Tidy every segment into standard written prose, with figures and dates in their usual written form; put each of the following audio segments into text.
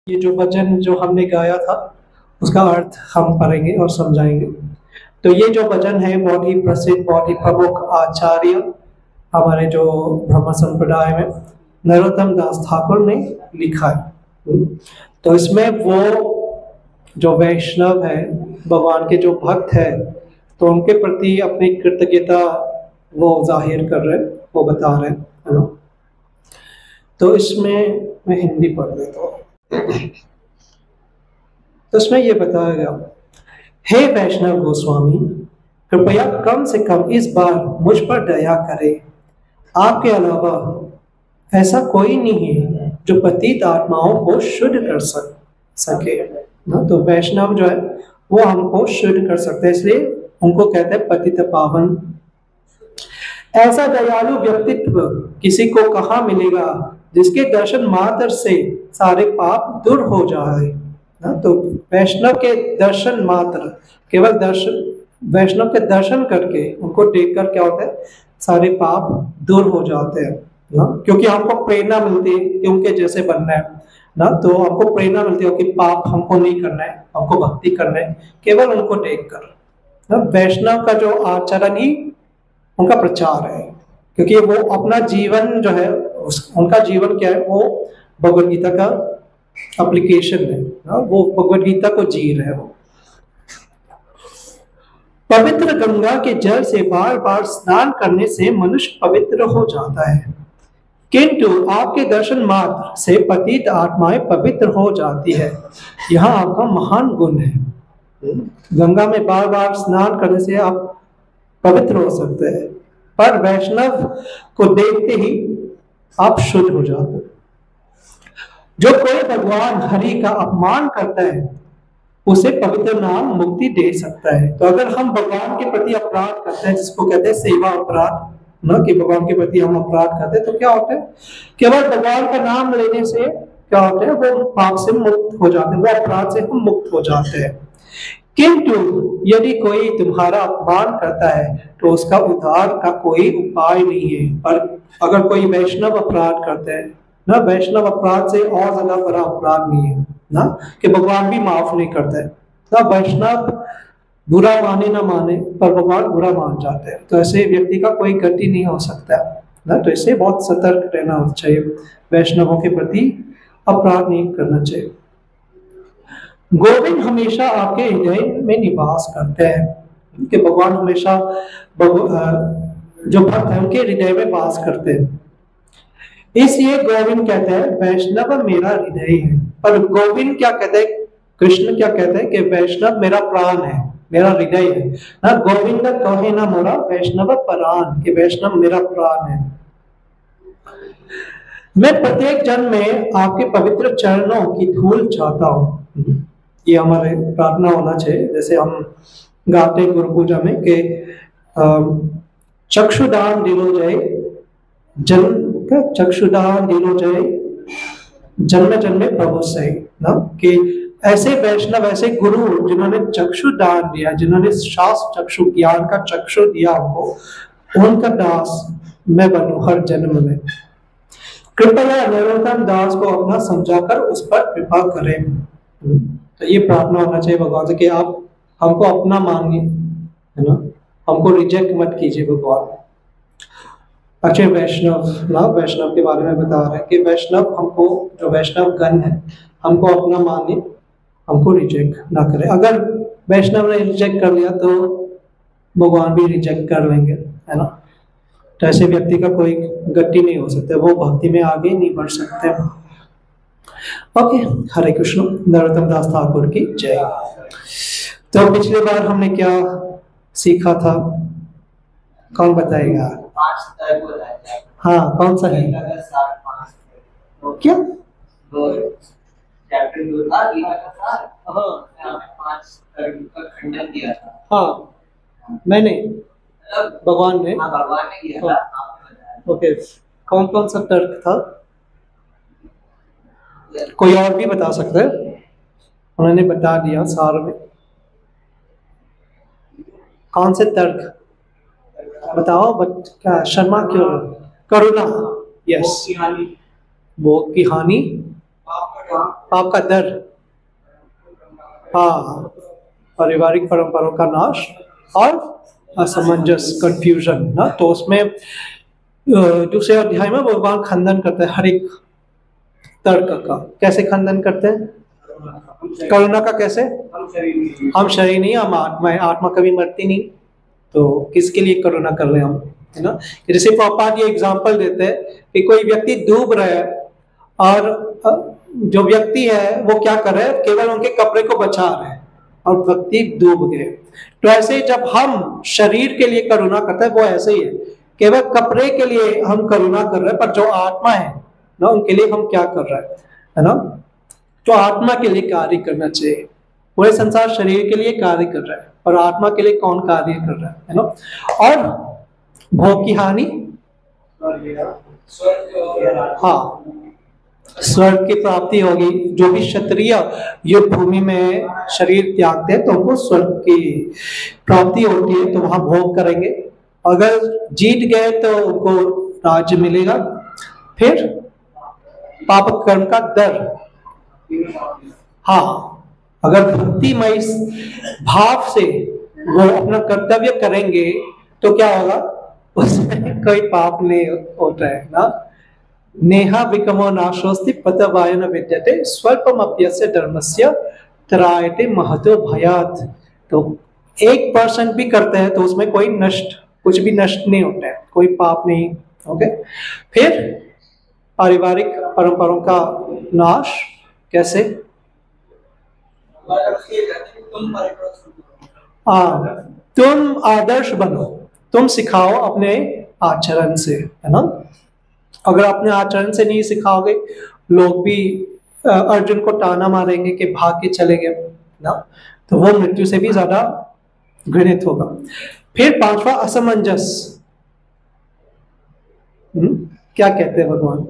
ये जो भजन जो हमने गाया था उसका अर्थ हम पढ़ेंगे और समझाएंगे। तो ये जो भजन है बहुत ही प्रसिद्ध, बहुत ही प्रमुख आचार्य हमारे जो ब्रह्म संप्रदाय में नरोत्तम दास ठाकुर ने लिखा है। तो इसमें वो जो वैष्णव है, भगवान के जो भक्त है, तो उनके प्रति अपनी कृतज्ञता वो जाहिर कर रहे हैं, वो बता रहे हैं, है ना। तो इसमें मैं हिंदी पढ़ लेता हूँ। तो इसमें ये बताया गया, हे वैष्णव गोस्वामी, कृपया कम से कम इस बार मुझ पर दया करें। आपके अलावा ऐसा कोई नहीं है जो पतित आत्माओं को शुद्ध कर सके ना। तो वैष्णव जो है वो हमको शुद्ध कर सकते हैं, इसलिए उनको कहते हैं पतित पावन। ऐसा दयालु व्यक्तित्व किसी को कहाँ मिलेगा जिसके दर्शन मात्र से सारे पाप दूर हो जाए ना। तो वैष्णव के दर्शन मात्र, केवल दर्शन, वैष्णव के दर्शन करके उनको देखकर क्या होता है, सारे पाप दूर हो जाते हैं ना। क्योंकि हमको प्रेरणा मिलती है कि उनके जैसे बनना है ना। तो हमको प्रेरणा मिलती है कि पाप हमको नहीं करना है, हमको भक्ति करना है केवल उनको देखकर ना। वैष्णव का जो आचरण ही उनका प्रचार है, क्योंकि वो अपना जीवन जो है उनका जीवन क्या है, वो भगवद गीता का एप्लीकेशन है ना। वो भगवद गीता को जी रहे हैं। वो पवित्र गंगा के जल से बार बार स्नान करने से मनुष्य पवित्र हो जाता है, किंतु आपके दर्शन मात्र से पतित आत्माएं पवित्र हो जाती है। यह आपका महान गुण है। गंगा में बार बार स्नान करने से आप पवित्र हो सकते हैं, पर वैष्णव को देखते ही आप शुद्ध हो जाते हैं। जो कोई भगवान हरि का अपमान करता है उसे पवित्र नाम मुक्ति दे सकता है। तो अगर हम भगवान के प्रति अपराध करते हैं, जिसको कहते हैं सेवा अपराध ना, कि भगवान के प्रति हम अपराध करते हैं, तो क्या होता है, केवल भगवान का नाम लेने से क्या होता है, वो पाप से मुक्त हो जाते हैं, वो अपराध से हम मुक्त हो जाते हैं। किंतु यदि कोई तुम्हारा अपमान करता है तो उसका उद्धार का कोई उपाय नहीं है। पर अगर कोई वैष्णव अपराध करते हैं ना, वैष्णव अपराध से और ज्यादा बड़ा अपराध नहीं है ना, कि भगवान भी माफ नहीं करते ना। वैष्णव बुरा माने ना माने, पर भगवान बुरा मान जाते हैं, तो ऐसे व्यक्ति का कोई गति नहीं हो सकता ना। तो इससे बहुत सतर्क रहना चाहिए, वैष्णवों के प्रति अपराध नहीं करना चाहिए। गोविंद हमेशा आपके हृदय में निवास करते हैं, कि भगवान हमेशा जो भक्त है उनके हृदय में वास करते हैं। इसलिए गोविंद कहते हैं वैष्णव मेरा हृदय है। पर गोविंद क्या कहते हैं, कृष्ण क्या कहते हैं कि वैष्णव मेरा प्राण है, मेरा हृदय है ना। गोविंद कहे ना मोरा वैष्णव प्राण, कि वैष्णव मेरा प्राण है। मैं प्रत्येक जन्म में आपके पवित्र चरणों की धूल चाहता हूँ। ये हमारे प्रार्थना होना चाहिए, जैसे हम गाते गुरु पूजा में कि चक्षुदान दिलो जय जन्म, चक्षुदान दिलो जय जन्म जन्मे प्रभु सही ना। कि ऐसे वैष्णव, ऐसे गुरु जिन्होंने चक्षु दान दिया, जिन्होंने शास्त्र चक्षु ज्ञान का चक्षु दिया हमको, उनका दास मैं बनूं हर जन्म में। कृपया नरोत्तम दास को अपना समझाकर उस पर कृपा करें। तो ये प्रार्थना होना चाहिए भगवान से कि आप हमको अपना मानिए, है ना, हमको रिजेक्ट मत कीजिए भगवान। अच्छे वैष्णव ना, वैष्णव के बारे में बता रहे हैं कि वैष्णव हमको, जो वैष्णव गण है, हमको अपना मानिए, हमको रिजेक्ट ना करे। अगर वैष्णव ने रिजेक्ट कर लिया तो भगवान भी रिजेक्ट कर लेंगे, है ना। तो ऐसे व्यक्ति का कोई गति नहीं हो सकता, वो भक्ति में आगे नहीं बढ़ सकते। ओके, हरे कृष्ण, नरोत्तम दास ठाकुर की जय। तो पिछले बार हमने क्या सीखा था, कौन बताएगा? हाँ, कौन सा है? क्या हाँ, मैंने, भगवान ने किया था। ओके, कौन कौन सा तर्क था? कोई और भी बता सकते हैं? उन्होंने बता दिया सार में। कौन से तर्क बताओ? क्या शर्मा क्यों? करुणा, यस। भोग की हानि, पाप का डर, हाँ, पारिवारिक परंपराओं का नाश और असमंजस, कंफ्यूजन ना। तो उसमें दूसरे अध्याय में भगवान खंडन करते हैं हर एक तर्क का। कैसे खंडन करते हैं? करुणा का कैसे? हम शरीर नहीं, हम आत्मा है, आत्मा कभी मरती नहीं, तो किसके लिए करुणा कर रहे हैं हम, है ना। जैसे प्रभुपाद ये एग्जांपल देते हैं कि कोई व्यक्ति डूब रहा है और जो व्यक्ति है वो क्या कर रहा है, केवल उनके कपड़े को बचा रहे हैं और व्यक्ति डूब गए। तो ऐसे जब हम शरीर के लिए करुणा करते हैं वो ऐसे ही है, केवल कपड़े के लिए हम करुणा कर रहे हैं, पर जो आत्मा है ना उनके लिए हम क्या कर रहे हैं, है ना। तो आत्मा के लिए कार्य करना चाहिए। पूरे संसार शरीर के लिए कार्य कर रहा है और आत्मा के लिए कौन कार्य कर रहा है ना। और भोग की हानि, हाँ, स्वर्ग की प्राप्ति होगी। जो भी क्षत्रिय युद्ध भूमि में शरीर त्यागते हैं तो उनको स्वर्ग की प्राप्ति होती है, तो वहां भोग करेंगे। अगर जीत गए तो उनको राज्य मिलेगा। फिर पाप कर्म का डर, हाँ, अगर भक्तिमय भाव से वो अपना कर्तव्य करेंगे तो क्या होगा, उसमें कोई पाप नहीं होता है ना। नेहा विकमो नाशोस्ति पतवायन विद्यते स्वल्पमप्यस्य धर्मस्य त्रायते महतो भयात्। तो 1% भी करते हैं तो उसमें कोई कुछ भी नष्ट नहीं होता है, कोई पाप नहीं। ओके, फिर पारिवारिक परंपराओं का नाश कैसे? तुम आदर्श बनो, तुम सिखाओ अपने आचरण से, है ना। अगर अपने आचरण से नहीं सिखाओगे, लोग भी अर्जुन को ताना मारेंगे कि भाग के चले गए ना, तो वो मृत्यु से भी ज्यादा घृणित होगा। फिर 5वां असमंजस, क्या कहते हैं भगवान?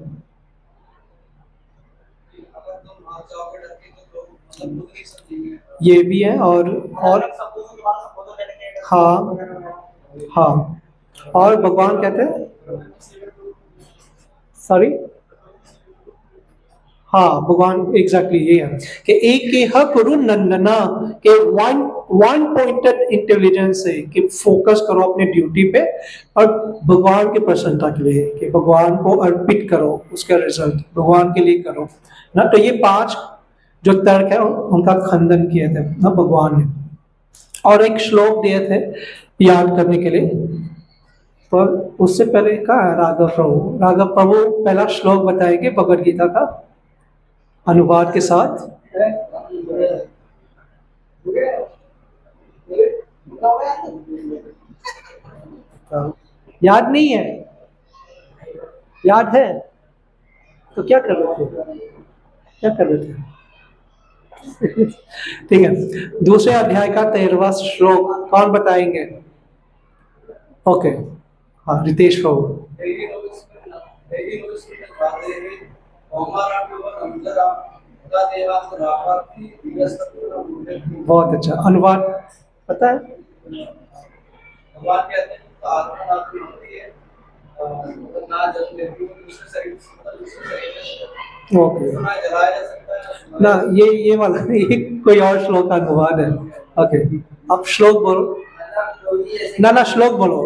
ये भी है और हाँ हाँ, और भगवान कहते हैं, सॉरी, हाँ, भगवान एग्जैक्टली ये है कि एक के हक करो नंदना के वन पॉइंटेड इंटेलिजेंस से कि फोकस करो अपने ड्यूटी पे और भगवान की प्रसन्नता के लिए, कि भगवान को अर्पित करो, उसका रिजल्ट भगवान के लिए करो ना। तो ये 5 जो तर्क है उनका खंडन किए थे ना भगवान ने। और एक श्लोक दिए थे याद करने के लिए, पर उससे पहले का राघव प्रभु पहला श्लोक बताएंगे भगवद गीता का अनुवाद के साथ। याद नहीं है? याद है तो क्या कर रहे थे, क्या कर रहे थे? ठीक है, दूसरे अध्याय का 13वां श्लोक कौन बताएंगे? ओके, हाँ, रितेश प्रभु। बहुत अच्छा, अनुवाद पता है? ओके ना, ये वाला ये कोई और श्लोक का अनुवाद है। ओके, अब श्लोक बोलो ना, श्लोक बोलो।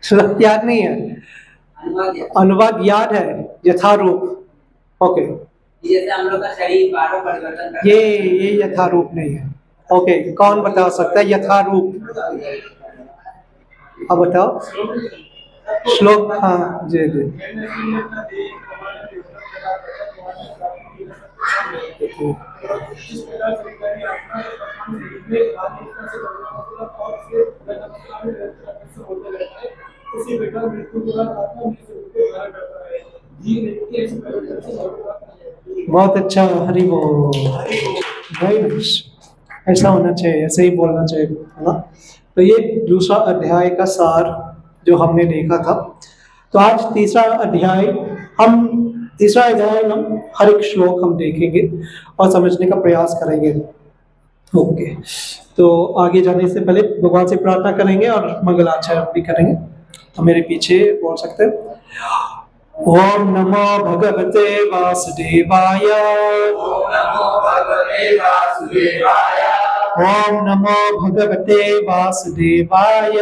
श्लोक याद नहीं है, अनुवाद याद है, यथारूप। ओके, जैसे हम लोग का शरीर बार बार परिवर्तन करता है, ये यथारूप नहीं है। ओके, कौन बता सकता है यथारूप? अब बताओ श्लोक। हाँ जी जी, बहुत अच्छा, हरि बोल, ऐसा होना चाहिए, ऐसे ही बोलना चाहिए, है ना। तो ये दूसरा अध्याय का सार जो हमने देखा था। तो आज तीसरा अध्याय हम हर एक श्लोक हम देखेंगे और समझने का प्रयास करेंगे। ओके, तो आगे जाने से पहले भगवान से प्रार्थना करेंगे और मंगलाचरण भी करेंगे। तो मेरे पीछे बोल सकते हैं। ओम नमो भगवते वासुदेवाय। ओम नमो भगवते वासुदेवाय। ओम नमो भगवते वासुदेवाय।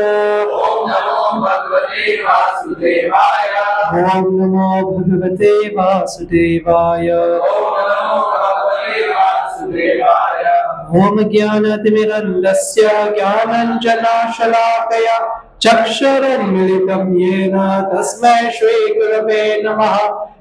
ओम नमो भगवते वासुदेवाय। ओम नमो भगवते वासुदेवाय। ओम नमो भगवते वासुदेवाय। ओम ज्ञानतिमिरन्धस्य ज्ञानाञ्जनशलाकया चक्षुरुन्मीलितं येन तस्मै श्रीगुरवे नमः।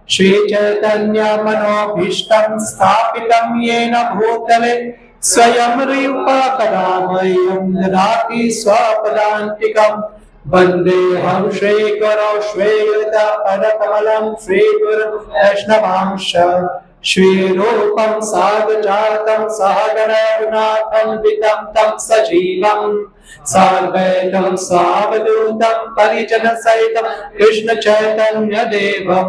श्रीचैतन्यमनोभीष्टं स्थापितं येन भूतले स्वयं रूपा कदा मह्यं ददाति स्वपदान्तिकम्। वन्देऽहं श्रीगुरौ श्रीयुतपदकमलं श्रीगुरुं वैष्णवांश श्रीरूपं साग्रजातं सहगणरघुनाथं वितं तं सजीवं साद्वैतं सावधूतं परिजनसहितं कृष्णचैतन्यदेवं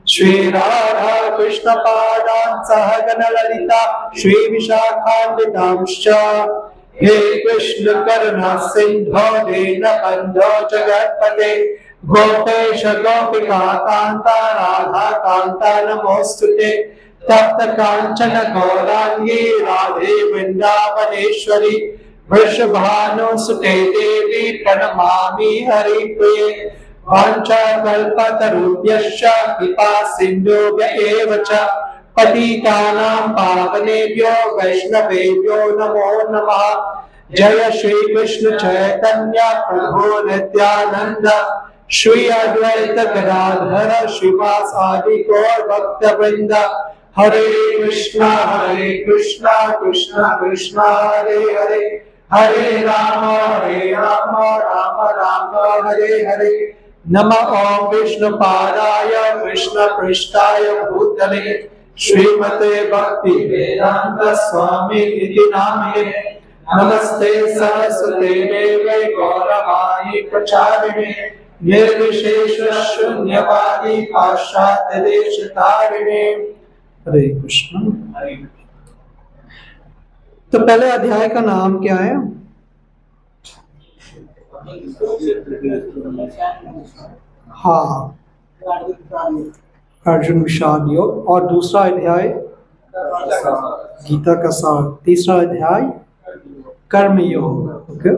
श्रीराधा कृष्णपादान् सहगणललिता श्रीविशाखान्वितांश्च। हे कृष्ण करुणा सिंधो दीनबन्धो जगत्पते गोपेश गोपिका कांता राधा कांता नमोस्तुते। तप्त कांचन गौरांगी राधे वृंदावनेश्वरी वृषभानुसुते देवी प्रणमामि हरिप्रिये। वाञ्छाकल्पतरुभ्यश्च कृपा सिन्धुभ्य एव च पतितानां पावनेभ्यो वैष्णवेभ्यो नमो नमः। जय श्री कृष्ण चैतन्य प्रभु नित्यानंद श्री अद्वैत गदाधर श्रीवासादि गौर भक्तवृंद। हरे कृष्णा कृष्णा कृष्णा हरे हरे हरे राम राम राम हरे हरे। नमः ओम विष्णुपादाय कृष्ण पृष्ठाय भूतले श्रीमते भक्ति वेदांत स्वामी इति नामिने। नमस्ते सरस्वते देवे गौरवाणी प्रचारिणे निर्विशेष शून्यवादी पाश्चात्य देश तारिणे। हरे कृष्ण। तो पहले अध्याय का नाम क्या है? हाँ, अर्जुन विषाद योग। और दूसरा अध्याय गीता का सार। तीसरा अध्याय कर्म योग। ओके,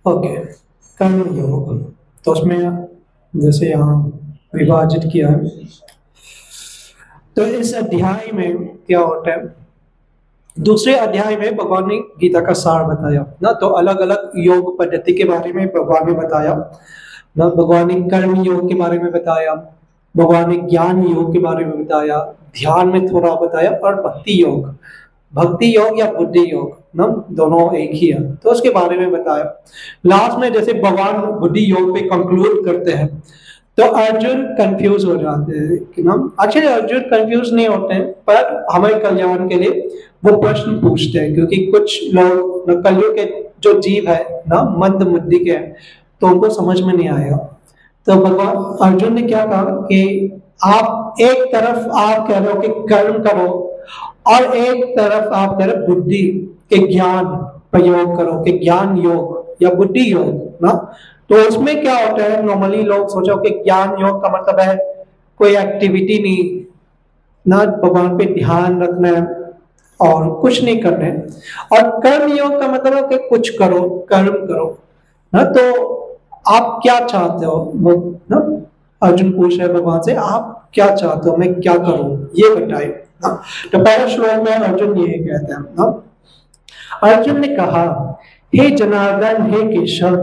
ओके, कर्म योग। तो उसमें जैसे यहाँ विभाजित किया है, तो इस अध्याय में क्या होता है? दूसरे अध्याय में भगवान ने गीता का सार बताया ना, तो अलग अलग योग पद्धति के बारे में भगवान ने बताया ना। भगवान ने कर्म योग के बारे में बताया, भगवान ने ज्ञान योग के बारे में बताया, ध्यान में थोड़ा बताया, और भक्ति योग या बुद्धि योग ना, दोनों एक ही है, तो उसके बारे में बताया। लास्ट में जैसे भगवान बुद्धि योग पे कंक्लूड करते हैं, तो अर्जुन कंफ्यूज हो जाते हैं कि ना, एक्चुअली अर्जुन कंफ्यूज नहीं होते हैं, पर हमारे कल्याण के लिए वो प्रश्न पूछते हैं, क्योंकि कुछ लोग कलयुग के जो जीव है ना, मंद बुद्धि के हैं, तो उनको समझ में नहीं आएगा। तो भगवान अर्जुन ने क्या कहा कि आप एक तरफ आप कह रहे हो कि कर्म करो, और एक तरफ आप कह रहे बुद्धि के ज्ञान प्रयोग करो, कि ज्ञान योग या बुद्धि योग ना। तो उसमें क्या होता है, नॉर्मली लोग सोचो कि ज्ञान योग का मतलब है कोई एक्टिविटी नहीं ना, भगवान पे ध्यान रखना है और कुछ नहीं करना है। और कर्म योग का मतलब है कि कुछ करो, कर्म करो ना। तो आप क्या चाहते हो, वो ना अर्जुन पूछ रहे भगवान से, आप क्या चाहते हो, मैं क्या करूं, ये बताए ना। तो पहले श्लोक में अर्जुन ये कहते हैं ना, अर्जुन ने कहा, हे जनार्दन, हे केशव,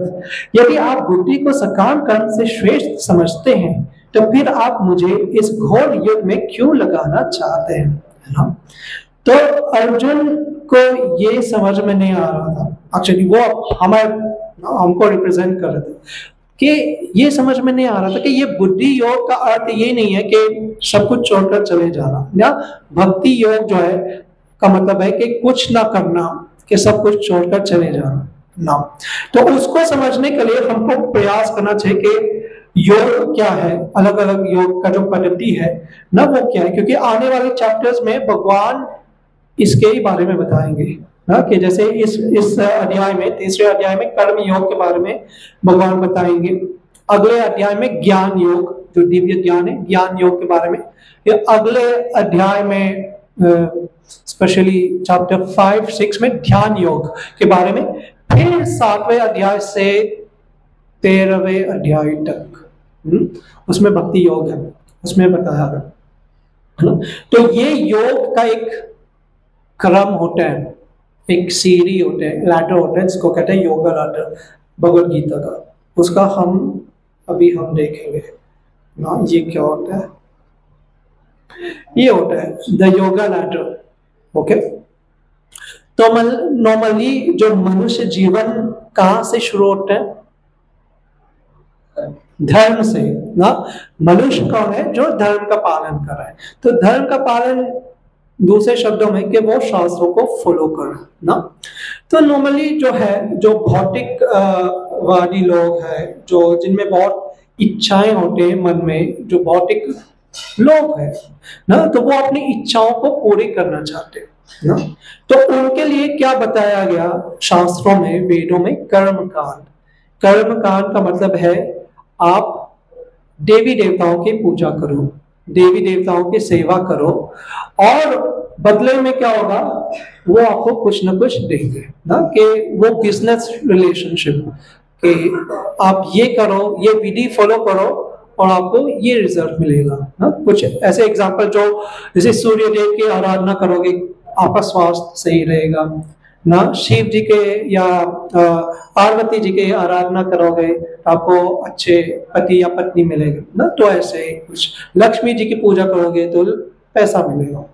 यदि आप बुद्धि को सकाम कर्म से श्रेष्ठ समझते हैं, तो फिर आप मुझे इस घोर युद्ध में क्यों लगाना चाहते हैं, है ना। तो अर्जुन को ये समझ में नहीं आ रहा था, एक्चुअली वो हमको रिप्रेजेंट कर रहे थे, कि ये समझ में नहीं आ रहा था कि ये बुद्धि योग का अर्थ ये नहीं है कि सब कुछ छोड़कर चले जाना, या भक्ति योग जो है का मतलब है कि कुछ ना करना, कि सब कुछ छोड़कर चले जाना ना। तो उसको समझने के लिए हमको प्रयास करना चाहिए कि योग क्या है, अलग अलग योग का जो पद्धति है ना वो क्या है, क्योंकि आने वाले चैप्टर्स में भगवान इसके ही बारे में बताएंगे ना, कि जैसे इस अध्याय में, तीसरे अध्याय में कर्म योग के बारे में भगवान बताएंगे। अगले अध्याय में ज्ञान योग, जो दिव्य ज्ञान है, ज्ञान योग के बारे में। या अगले अध्याय में स्पेशली चैप्टर 5-6 में ध्यान योग के बारे में। फिर 7वें अध्याय से 13वें अध्याय तक उसमें भक्ति योग है, उसमें बताया गया। तो ये योग का एक क्रम होता है, एक सीढ़ी होता है, लैडर होता है, जिसको कहते हैं योगा लैडर भगवद गीता का। उसका हम देखेंगे ना, ये क्या होता है, ये होता है द योगा लैडर। ओके, तो नॉर्मली जो मनुष्य जीवन कहाँ से शुरू होता है? धर्म से ना। मनुष्य कौन है? जो धर्म का पालन कर रहा है। तो धर्म का पालन दूसरे शब्दों में कि वो शास्त्रों को फॉलो कर ना। तो नॉर्मली जो है, जो भौतिक वादी लोग हैं, जो जिनमें बहुत इच्छाएं होते हैं मन में, जो भौतिक लोग हैं ना, तो वो अपनी इच्छाओं को पूरी करना चाहते हैं ना। तो उनके लिए क्या बताया गया शास्त्रों में, वेदों में? कर्मकांड। कर्मकांड का मतलब है आप देवी देवताओं की पूजा करो, देवी देवताओं की सेवा करो, और बदले में क्या होगा, वो आपको कुछ ना कुछ देंगे ना। कि वो बिजनेस रिलेशनशिप, कि आप ये करो, ये विधि फॉलो करो और आपको ये रिजल्ट मिलेगा ना। कुछ ऐसे एग्जांपल, जो जैसे सूर्य देव की आराधना करोगे आपका स्वास्थ्य सही रहेगा ना। शिव जी के या पार्वती जी के आराधना करोगे आपको अच्छे पति या पत्नी मिलेगा ना। तो ऐसे कुछ लक्ष्मी जी की पूजा करोगे तो पैसा मिलेगा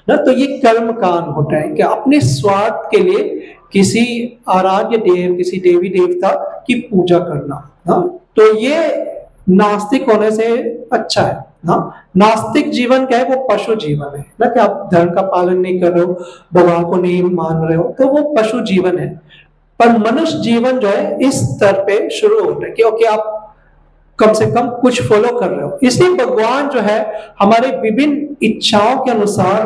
ना। तो ये कर्म कांड होता है कि अपने स्वार्थ के लिए किसी आराध्य देव, किसी देवी देवता की पूजा करना ना। तो ये नास्तिक होने से अच्छा है ना। नास्तिक जीवन क्या है? वो पशु जीवन है ना, कि आप धर्म का पालन नहीं कर रहे हो, भगवान को नहीं मान रहे हो, तो वो पशु जीवन है। पर मनुष्य जीवन जो है इस स्तर पे शुरू होता है, क्योंकि आप कम से कम कुछ फॉलो कर रहे हो। इसलिए भगवान जो है हमारे विभिन्न इच्छाओं के अनुसार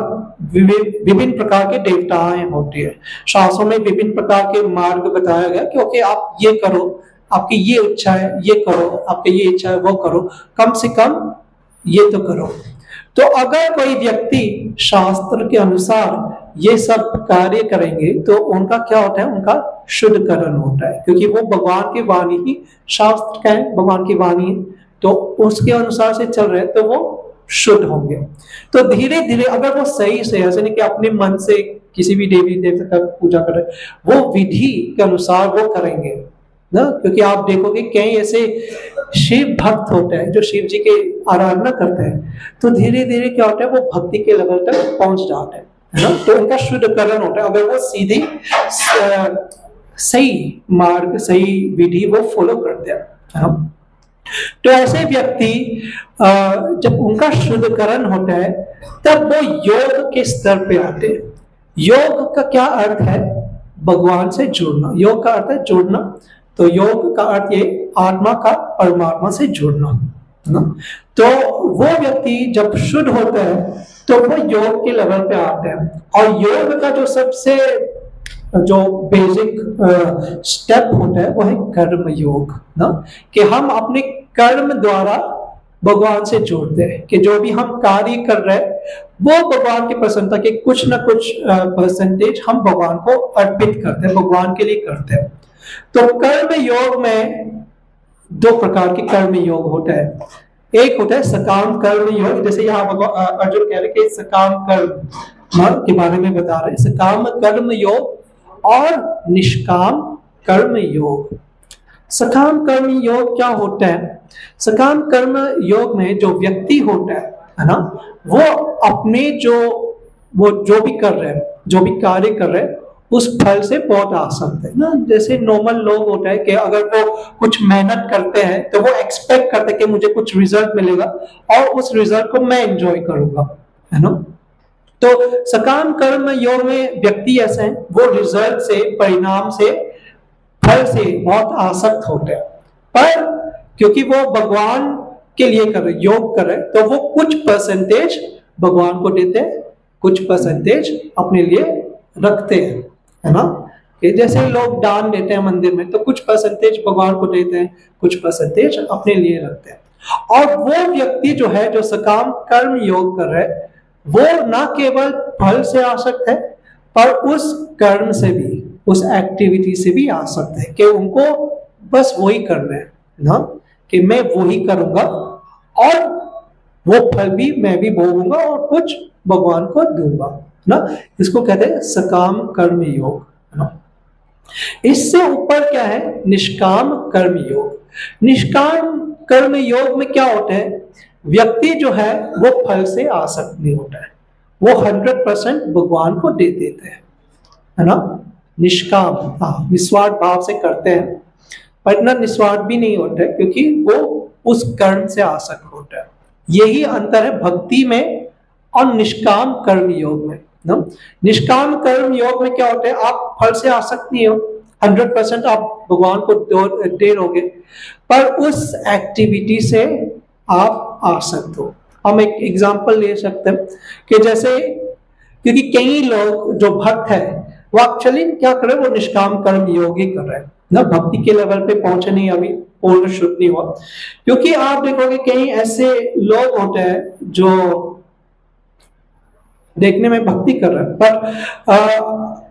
विभिन्न प्रकार के देवताएं होती है। शास्त्रों में विभिन्न प्रकार के मार्ग बताया गया, क्योंकि आप ये करो, आपकी ये इच्छा है ये करो, आपकी ये इच्छा है वो करो, कम से कम ये तो करो। तो अगर कोई व्यक्ति शास्त्र के अनुसार ये सब कार्य करेंगे तो उनका क्या होता है? उनका शुद्धकरण होता है, क्योंकि वो भगवान की वाणी ही, शास्त्र का है, भगवान की वाणी है, तो उसके अनुसार से चल रहे तो वो शुद्ध होंगे। तो धीरे धीरे अगर वो सही से, ऐसे नहीं कि अपने मन से किसी भी देवी देवता का पूजा कर रहे, वो विधि के अनुसार वो करेंगे ना। क्योंकि आप देखोगे कई ऐसे शिव भक्त होते हैं जो शिव जी की आराधना करते हैं, तो धीरे धीरे क्या होता है, वो भक्ति के लेवल तक पहुंच जाते हैं ना। तो उनका शुद्धकरण होता है अगर वो सीधी सही मार्ग, सही विधि वो फॉलो करते हैं। तो ऐसे व्यक्ति जब उनका शुद्धकरण होता है तब वो योग के स्तर पे आते हैं। योग का क्या अर्थ है? भगवान से जुड़ना। योग का अर्थ है जुड़ना। तो योग का अर्थ ये आत्मा का परमात्मा से जुड़ना ना। तो वो व्यक्ति जब शुद्ध होता है तो वो योग के लेवल पे आते हैं। और योग का जो सबसे जो बेसिक स्टेप होता है वो है कर्म योग ना। कि हम अपने कर्म द्वारा भगवान से जोड़ते हैं, कि जो भी हम कार्य कर रहे हैं वो भगवान की प्रसन्नता के कुछ ना कुछ परसेंटेज हम भगवान को अर्पित करते हैं, भगवान के लिए करते हैं। तो कर्म योग में दो प्रकार के कर्म योग होता है। एक होता है सकाम कर्म योग, जैसे यहाँ अर्जुन कह रहे कि सकाम कर्म के बारे में बता रहे, सकाम कर्म योग और निष्काम कर्म योग। सकाम कर्म योग क्या होता है? सकाम कर्म योग में जो व्यक्ति होता है ना, वो अपने वो जो भी कर रहे हैं, जो भी कार्य कर रहे हैं उस फल से बहुत आसक्त है ना। जैसे नॉर्मल लोग होता है कि अगर वो कुछ मेहनत करते हैं तो वो एक्सपेक्ट करते हैं कि मुझे कुछ रिजल्ट मिलेगा और उस रिजल्ट को मैं एंजॉय करूंगा, है ना। तो सकाम कर्म योग में व्यक्ति ऐसे हैं, वो रिजल्ट से, परिणाम से फल से बहुत आसक्त होते हैं, पर क्योंकि वो भगवान के लिए कर रहे, योग कर रहे, तो वो कुछ परसेंटेज भगवान को देते हैं, कुछ परसेंटेज अपने लिए रखते हैं, है ना। कि जैसे लोग दान देते हैं मंदिर में, तो कुछ परसेंटेज भगवान को देते हैं, कुछ परसेंटेज अपने लिए रखते हैं। और वो व्यक्ति जो है, जो सकाम कर्म योग कर रहा है, वो ना केवल फल से आसक्त है, पर उस कर्म से भी, उस एक्टिविटी से भी आसक्त है, कि उनको बस वही करना है ना, कि मैं वही करूंगा और वो फल भी मैं भी भोगूंगा और कुछ भगवान को दूंगा ना। इसको कहते हैं सकाम कर्म योग, है ना। इससे ऊपर क्या है, निष्काम कर्म योग। निष्काम कर्म योग में क्या होता है, व्यक्ति जो है वो फल से आसक्त नहीं होता है, वो 100% भगवान को दे देते हैं, है ना। निष्काम, हाँ, निस्वार्थ भाव से करते हैं, पर इतना निस्वार्थ भी नहीं होता है, क्योंकि वो उस कर्म से आसक्त होता है। यही अंतर है भक्ति में और निष्काम कर्म योग में ना। निष्काम कर्म योग में क्या होता है, आप फल से आसक्त नहीं हो, 100% आप भगवान को दे दोगे, पर उस एक्टिविटी से आप आसक्त हो। हम एक एग्जांपल ले सकते हैं कि जैसे, क्योंकि कई लोग जो भक्त है वो एक्चुअली क्या कर रहे हैं, वो निष्काम कर्म योग ही कर रहे हैं ना, भक्ति के लेवल पे पहुंचे नहीं, अभी पूर्ण शुद्ध नहीं हुआ। क्योंकि आप देखोगे कई ऐसे लोग होते हैं जो देखने में भक्ति कर रहे हैं, पर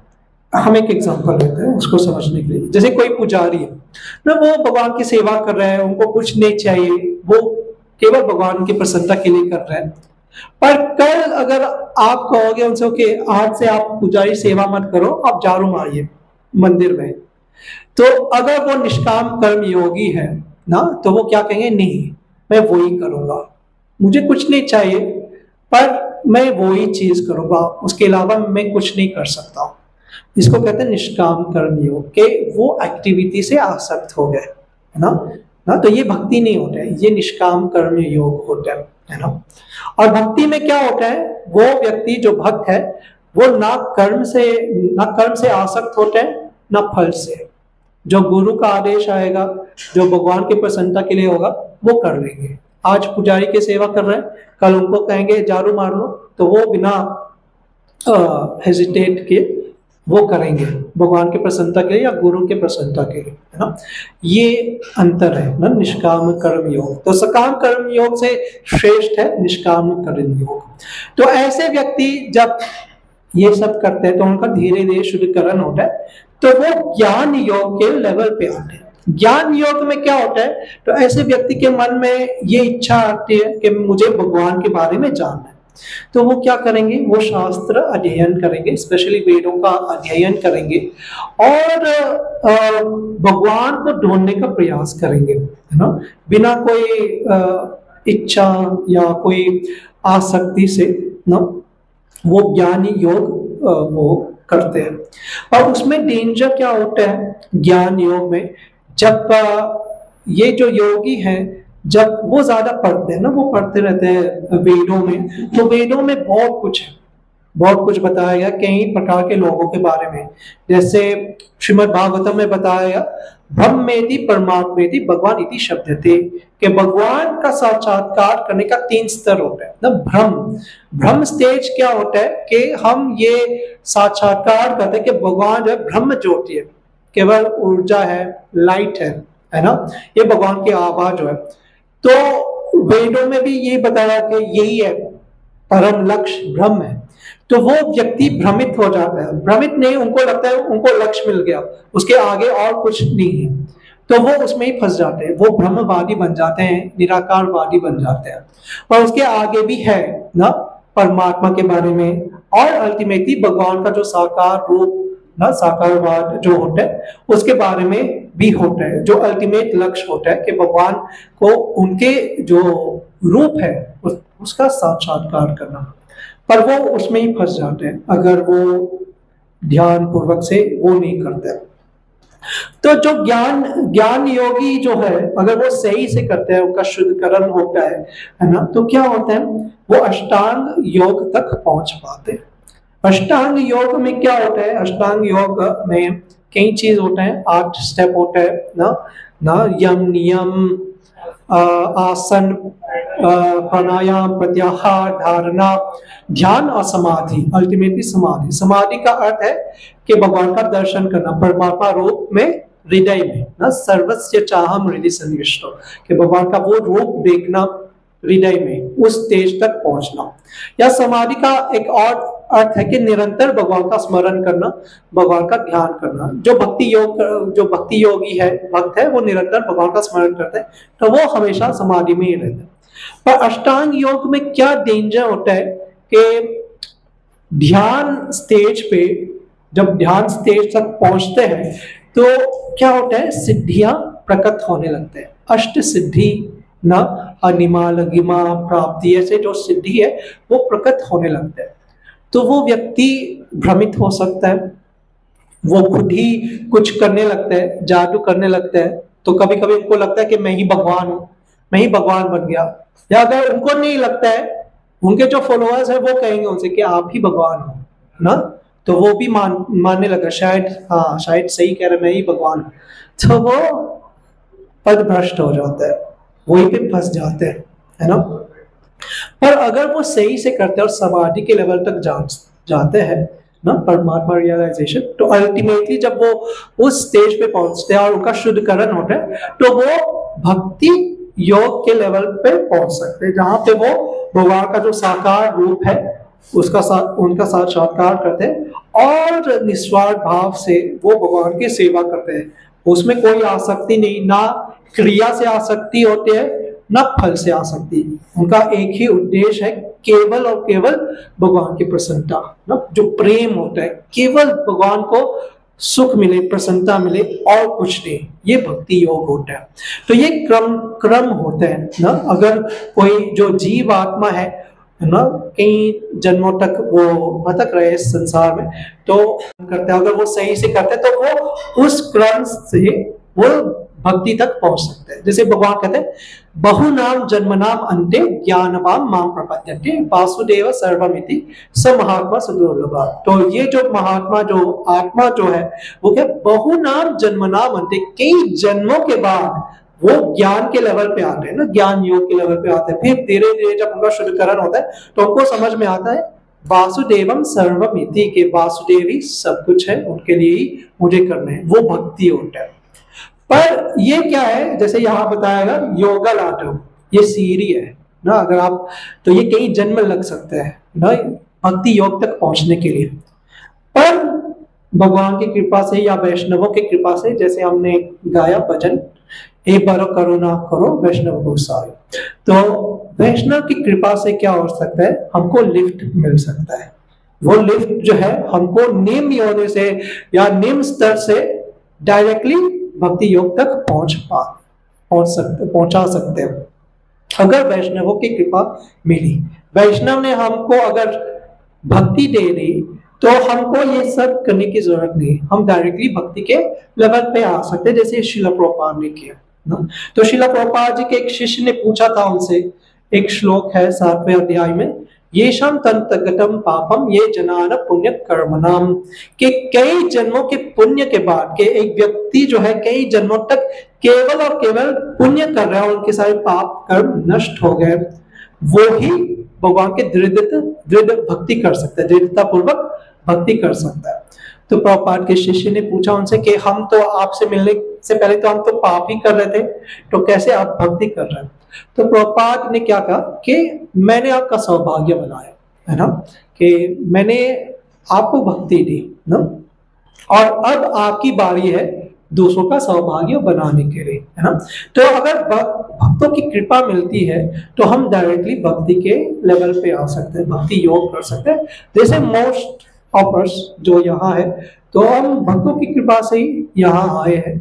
हम एक एग्जांपल लेते हैं उसको समझने के लिए। जैसे कोई पुजारी है ना, वो भगवान की सेवा कर रहे हैं, उनको कुछ नहीं चाहिए, वो केवल भगवान की प्रसन्नता के लिए कर रहे हैं। पर कल अगर आप कहोगे उनसे कि आज से आप पुजारी सेवा मत करो, आप झाड़ू मारिए मंदिर में, तो अगर वो निष्काम कर्म योगी है ना, तो वो क्या कहेंगे, नहीं मैं वही करूंगा, मुझे कुछ नहीं चाहिए, पर मैं वही चीज करूंगा, उसके अलावा मैं कुछ नहीं कर सकता। इसको कहते हैं निष्काम कर्म योग, के वो एक्टिविटी से आसक्त हो गए, है ना। तो ये भक्ति नहीं होता है, ये निष्काम कर्म योग होता है ना। और भक्ति में क्या होता है, वो व्यक्ति जो भक्त है वो ना कर्म से आसक्त होते हैं, ना फल से। जो गुरु का आदेश आएगा, जो भगवान की प्रसन्नता के लिए होगा, वो कर लेंगे। आज पुजारी की सेवा कर रहे हैं, कल उनको कहेंगे झाड़ू मार लो, तो वो बिना हेजिटेट के वो करेंगे भगवान की प्रसन्नता के लिए या गुरु के प्रसन्नता के लिए, है ना। ये अंतर है ना निष्काम कर्म योग। तो सकाम कर्म योग से श्रेष्ठ है निष्काम कर्म योग। तो ऐसे व्यक्ति जब ये सब करते हैं तो उनका धीरे धीरे शुद्धिकरण होता है, तो वो ज्ञान योग के लेवल पे आते हैं। ज्ञान योग में क्या होता है, तो ऐसे व्यक्ति के मन में ये इच्छा आती है कि मुझे भगवान के बारे में जानना है, तो वो क्या करेंगे, वो शास्त्र अध्ययन करेंगे, स्पेशली वेदों का अध्ययन करेंगे और भगवान को ढूंढने का प्रयास करेंगे, है ना, बिना कोई इच्छा या कोई आसक्ति से ना, वो ज्ञानी योग वो करते हैं। और उसमें डेंजर क्या होता है ज्ञान योग में, जब ये जो योगी हैं जब वो ज्यादा पढ़ते हैं ना, वो पढ़ते रहते हैं वेदों में, तो वेदों में बहुत कुछ है, बहुत कुछ बताया गया कई प्रकार के लोगों के बारे में। जैसे श्रीमद् भागवतम में बताया गया, ब्रह्मेति परमात्मेति भगवान इति शब्दते, कि भगवान का साक्षात्कार करने का 3 स्तर होता है ना। ब्रह्म स्टेज क्या होता है कि हम ये साक्षात्कार करते हैं कि भगवान जो है ब्रह्म ज्योति है, केवल ऊर्जा है, लाइट है ना, ये भगवान की आवाज है। तो वेदों में भी ये बताया कि यही है परम लक्ष्य ब्रह्म है। तो वो व्यक्ति भ्रमित हो जाता है, भ्रमित नहीं, उनको लगता है उनको लक्ष्य मिल गया, उसके आगे और कुछ नहीं है, तो वो उसमें ही फंस जाते हैं, वो ब्रह्मवादी बन जाते हैं, निराकारवादी बन जाते हैं। और उसके आगे भी है ना परमात्मा के बारे में, और अल्टीमेटली भगवान का जो साकार रूप ना, साकारवाद जो होता है उसके बारे में भी होता है, जो अल्टीमेट लक्ष्य होता है कि भगवान को उनके जो रूप है उसका साक्षात्कार करना। पर वो उसमें ही फंस जाते हैं अगर वो ध्यान पूर्वक से वो नहीं करते। तो जो ज्ञान योगी जो है, अगर वो सही से करते हैं, उनका शुद्धिकरण होता है ना, तो क्या होता है, वो अष्टांग योग तक पहुंच पाते हैं। अष्टांग योग में क्या होता है? अष्टांग योग में कई चीज होते हैं, 8 स्टेप होते हैं ना यम नियम, आसन, प्राणायाम, प्रत्याहार, धारणा, ध्यान और समाधि। अल्टीमेटली समाधि का अर्थ है कि भगवान का दर्शन करना परमात्मा रूप में, हृदय में ना, सर्वस्य चाहम हृदय सन्निविष्टो, कि भगवान का वो रूप देखना हृदय में, उस स्टेज तक पहुंचना। या समाधि का एक और अर्थ है कि निरंतर भगवान का स्मरण करना, भगवान का ध्यान करना। जो भक्ति योगी है, भक्त है, वो निरंतर भगवान का स्मरण करते हैं, तो वो हमेशा समाधि में ही रहते हैं। पर अष्टांग योग में क्या डेंजर होता है कि ध्यान स्टेज पे, जब ध्यान स्टेज तक पहुंचते हैं तो क्या होता है? सिद्धियां प्रकट होने लगते हैं। अष्ट सिद्धि ना, अनिमा, लघिमा, प्राप्ति, ऐसे जो सिद्धि है वो प्रकट होने लगते हैं। तो वो व्यक्ति भ्रमित हो सकता है, वो खुद ही कुछ करने लगता है, जादू करने लगता है। तो कभी कभी उनको लगता है कि मैं ही भगवान हूं, मैं ही भगवान बन गया। या अगर उनको नहीं लगता है, उनके जो फॉलोअर्स है वो कहेंगे उनसे कि आप ही भगवान हो ना, तो वो भी मानने लगा, शायद हाँ, शायद सही कह रहे, मैं ही भगवान हूं। तो वो पद भ्रष्ट हो जाता है, वहीं पे फंस जाते हैं, है ना। पर अगर वो सही से करते हैं और समाधि के लेवल तक जाते हैं ना, परमात्मा रियलाइजेशन, तो अल्टीमेटली जब वो उस स्टेज पे पहुंचते हैं और उनका शुद्धकरण होता है, तो वो भक्ति योग के लेवल पे पहुंच सकते हैं, जहां पे वो भगवान का जो साकार रूप है उनका साक्षात्कार करते हैं और निस्वार्थ भाव से वो भगवान की सेवा करते हैं। उसमें कोई आसक्ति नहीं, ना क्रिया से आसक्ति होती है, ना फल से आसक्ति। उनका एक ही उद्देश्य है, केवल और केवल भगवान की प्रसन्नता ना, जो प्रेम होता है, केवल भगवान को सुख मिले, प्रसन्नता मिले और कुछ नहीं। ये भक्ति योग होता है। तो ये क्रम होता है ना। अगर कोई जो जीव आत्मा है ना, कई जन्मों तक वो भटक रहे इस संसार में, तो करते हैं, अगर वो सही से करते हैं तो वो उस क्रम से वो भक्ति तक पहुंच सकते हैं। जैसे भगवान कहते हैं, बहुनाम जन्मनाम अंते ज्ञानवाम माम प्रपद्यते वासुदेव सर्वमिति स महात्मा सुदुर्लभा। तो ये जो महात्मा, जो आत्मा जो है, वो क्या, बहुनाम जन्मनाम अंते, कई जन्मों के बाद वो ज्ञान के लेवल पे आते हैं ना, ज्ञान योग के लेवल पे आते हैं। फिर धीरे धीरे जब उनका शुद्धकरण होता है तो उनको समझ में आता है वासुदेवम सर्वमिति, के वासुदेव ही सब कुछ है, उनके लिए ही मुझे करना है, वो भक्ति होता है। पर ये क्या है, जैसे यहाँ बताया योगल आटम, ये सीढ़ी है ना, अगर आप, तो ये कई जन्म लग सकते हैं ना भक्ति योग तक पहुंचने के लिए। पर भगवान की कृपा से या वैष्णवों की कृपा से, जैसे हमने गाया भजन, एक बार करुणा करो वैष्णव गोसाई, तो वैष्णव की कृपा से क्या हो सकता है, हमको लिफ्ट मिल सकता है। वो लिफ्ट जो है हमको निम्न योनि से या निम्न स्तर से डायरेक्टली भक्ति योग तक पहुंचा सकते हैं, अगर वैष्णवों की कृपा मिली। वैष्णव ने हमको अगर भक्ति दे दी तो हमको ये सब करने की जरूरत नहीं, हम डायरेक्टली भक्ति के लेवल पे आ सकते हैं, जैसे श्रील प्रभुपाद ने किया ना। तो श्रील प्रभुपाद जी के एक शिष्य ने पूछा था उनसे, एक श्लोक है 7वें अध्याय में, येषां तन्तगतं पापम ये जनान पुण्य कर्मणाम, के कई जन्मों के पुण्य के बाद के एक व्यक्ति जो है कई जन्मों तक केवल और केवल पुण्य कर रहा है, उनके सारे पाप कर्म नष्ट हो गए, वो ही भगवान के दृढ़ भक्ति कर सकता है, दृढ़ता पूर्वक भक्ति कर सकता है। तो प्रभुपाद के शिष्य ने पूछा उनसे कि हम तो आपसे मिलने से पहले तो हम तो पाप ही कर रहे थे, तो कैसे आप भक्ति कर रहे हैं? तो प्रभुपाद ने क्या कहा कि मैंने आपका सौभाग्य बनाया है ना, कि मैंने आपको भक्ति दी ना, और अब आपकी बारी है दूसरों का सौभाग्य बनाने के लिए, है ना। तो अगर भक्तों की कृपा मिलती है तो हम डायरेक्टली भक्ति के लेवल पे आ सकते हैं, भक्ति योग कर सकते हैं। जैसे मोस्ट ऑफ अस जो यहाँ है, तो हम भक्तों की कृपा से ही यहाँ आए हैं